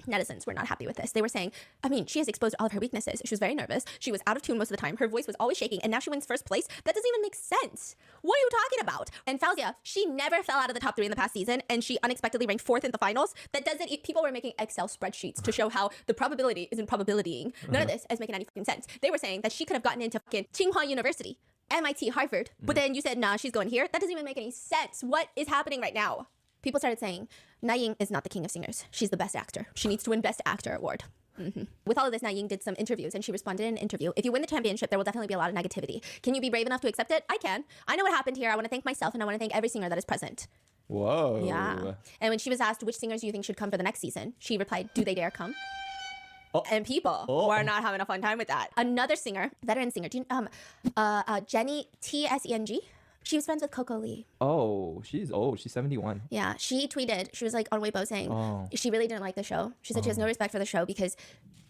netizens were not happy with this. They were saying, I mean, she has exposed all of her weaknesses. She was very nervous. She was out of tune most of the time. Her voice was always shaking, and now she wins first place. That doesn't even make sense. What are you talking about? And Fauzia, she never fell out of the top 3 in the past season, and she unexpectedly ranked 4th in the finals. That doesn't, people were making Excel spreadsheets to show how the probability isn't probabilitying. None of this is making any fucking sense. They were saying that she could have gotten into fucking Tsinghua University, MIT, Harvard, but then you said, nah, she's going here. That doesn't even make any sense. What is happening right now? People started saying, Naing is not the king of singers. She's the best actor. She needs to win Best Actor award. With all of this, Naing did some interviews, and she responded in an interview. If you win the championship, there will definitely be a lot of negativity. Can you be brave enough to accept it? I can. I know what happened here. I want to thank myself, and I want to thank every singer that is present. Whoa. Yeah. And when she was asked which singers do you think should come for the next season, she replied, do they dare come? And people were not having a fun time with that. Another singer, veteran singer, Jenny Tseng. She was friends with Coco Lee. Oh, she's old. She's 71. Yeah, she tweeted, she was like on Weibo saying she really didn't like the show. She said she has no respect for the show because,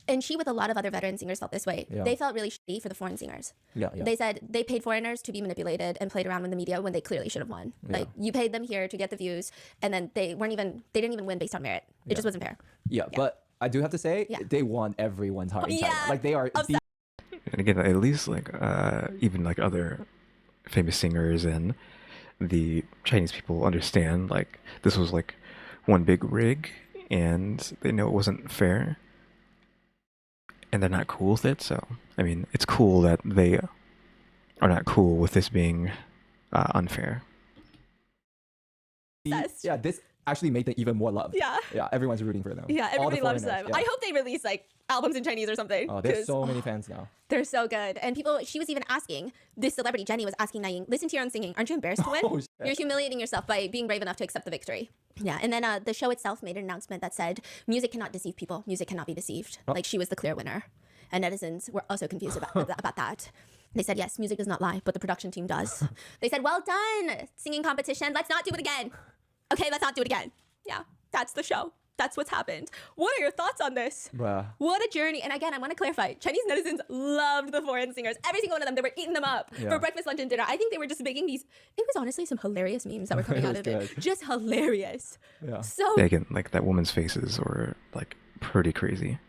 and she with a lot of other veteran singers felt this way. Yeah. They felt really shitty for the foreign singers. Yeah. They said they paid foreigners to be manipulated and played around with the media when they clearly should have won. Like you paid them here to get the views, and then they didn't even win based on merit. It just wasn't fair. Yeah, but I do have to say, Yeah. they won everyone's heart in China. Yeah. Like, they are the And again, at least like even like other famous singers and the Chinese people understand like this was like one big rig, and they know it wasn't fair, and they're not cool with it. So I mean, it's cool that they are not cool with this being unfair. Obsessed. Yeah, this actually made them even more loved. Yeah. Yeah, everyone's rooting for them. Yeah, All the everybody loves them. foreigners, yeah. I hope they release like albums in Chinese or something. Oh, there's 'cause, so many fans now. they're so good. And people, she was even asking, this celebrity, Jenny, was asking Naing, listen to your own singing. Aren't you embarrassed to win? Oh, shit. You're humiliating yourself by being brave enough to accept the victory. Yeah, and then the show itself made an announcement that said, music cannot deceive people. Music cannot be deceived. Like she was the clear winner. And netizens were also confused about that. They said, yes, music does not lie, but the production team does. They said, well done, singing competition. Let's not do it again. Okay, let's not do it again. Yeah, that's the show. That's what's happened. What are your thoughts on this? Bruh. What a journey. And again, I want to clarify, Chinese netizens loved the foreign singers. Every single one of them, they were eating them up for breakfast, lunch, and dinner. I think they were just making these, it was honestly some hilarious memes that were coming It out was of it. good. Just hilarious. Yeah. So Yeah, again, like that woman's faces were like pretty crazy.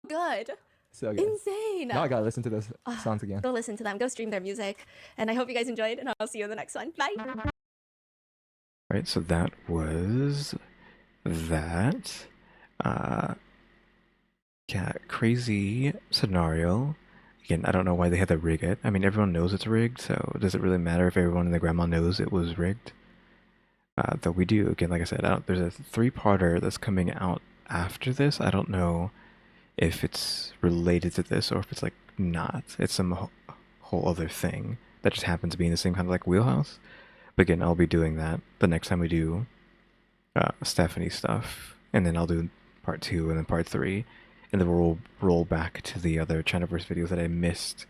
good. So good. Insane. Now I gotta listen to those songs again. Go listen to them. Go stream their music. And I hope you guys enjoyed, and I'll see you in the next one. Bye. Right, so that was that. Yeah, crazy scenario. Again, I don't know why they had to rig it. I mean, everyone knows it's rigged, so does it really matter if everyone in the grandma knows it was rigged? Though we do, again, like I said, there's a 3-parter that's coming out after this. I don't know if it's related to this or if it's like not. It's some whole other thing that just happens to be in the same kind of like wheelhouse. But again, I'll be doing that the next time we do Stephanie stuff, and then I'll do part 2 and then part 3, and then we'll roll back to the other Chinaverse videos that I missed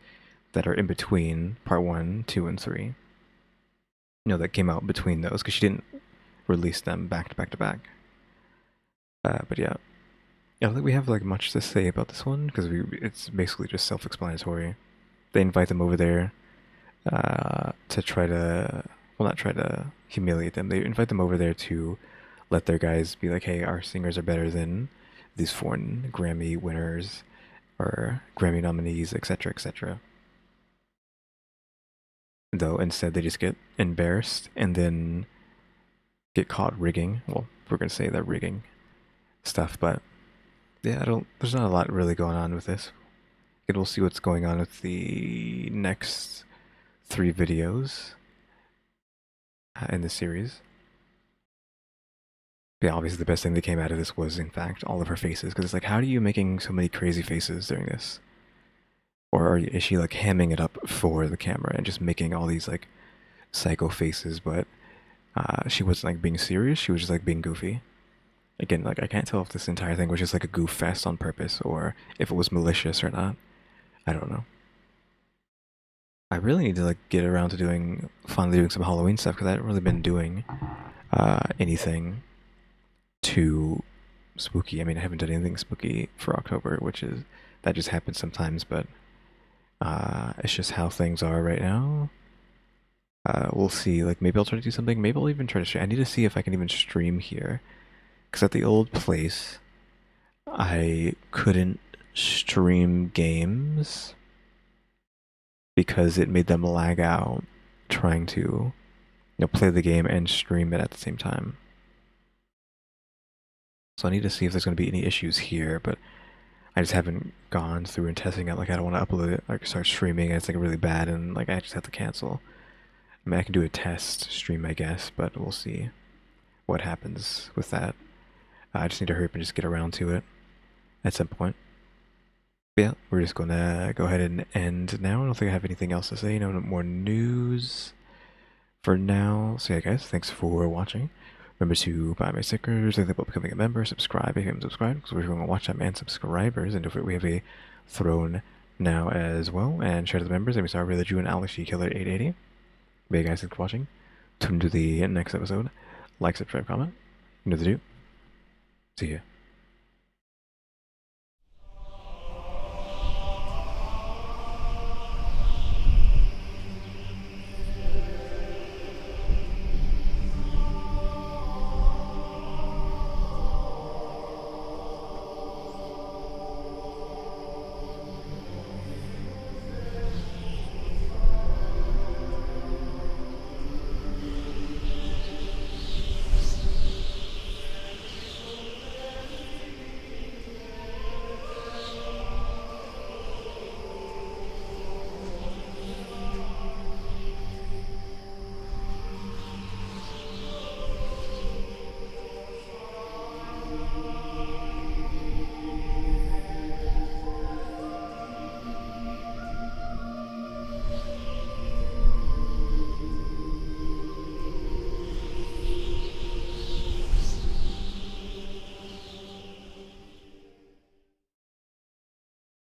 that are in between part 1, 2, and 3. You know, that came out between those because she didn't release them back to back to back. But yeah, I don't think we have like much to say about this one because it's basically just self-explanatory. They invite them over there to try to, well, not try to humiliate them. They invite them over there to let their guys be like, hey, our singers are better than these foreign Grammy winners or Grammy nominees, etc., etc. though. Instead, they just get embarrassed and then get caught rigging. Well, we're gonna say they're rigging stuff, but yeah, there's not a lot really going on with this. And we'll see what's going on with the next 3 videos in the series. Yeah, obviously the best thing that came out of this was, in fact, all of her faces. Because it's like, how are you making so many crazy faces during this? Or is she like hamming it up for the camera and just making all these like psycho faces? But she wasn't like being serious. She was just like being goofy. Again, like I can't tell if this entire thing was just like a goof fest on purpose or if it was malicious or not. I don't know. I really need to like get around to finally doing some Halloween stuff because I haven't really been doing anything too spooky. I mean, I haven't done anything spooky for October, that just happens sometimes, but it's just how things are right now. We'll see. Like maybe I'll try to do something. Maybe I'll even try to stream. I need to see if I can even stream here, because at the old place, I couldn't stream games because it made them lag out trying to, play the game and stream it at the same time. So I need to see if there's going to be any issues here, but I just haven't gone through and testing it. Like I don't want to upload it, like start streaming and it's like really bad and like I just have to cancel. I mean, I can do a test stream, I guess, but we'll see what happens with that. I just need to hurry up and just get around to it at some point. But yeah, we're just gonna go ahead and end now. I don't think I have anything else to say. No more news for now. So yeah, guys, thanks for watching. Remember to buy my stickers, think about becoming a member, subscribe if you haven't subscribed, because we're going to watch time and subscribers, and we have a throne now as well, and share to the members, EmmyStarr, RaleyDrew, and alexgkiller 880. But yeah, guys, thanks for watching. Tune to the next episode. Like, subscribe, comment. You know what to do. See ya.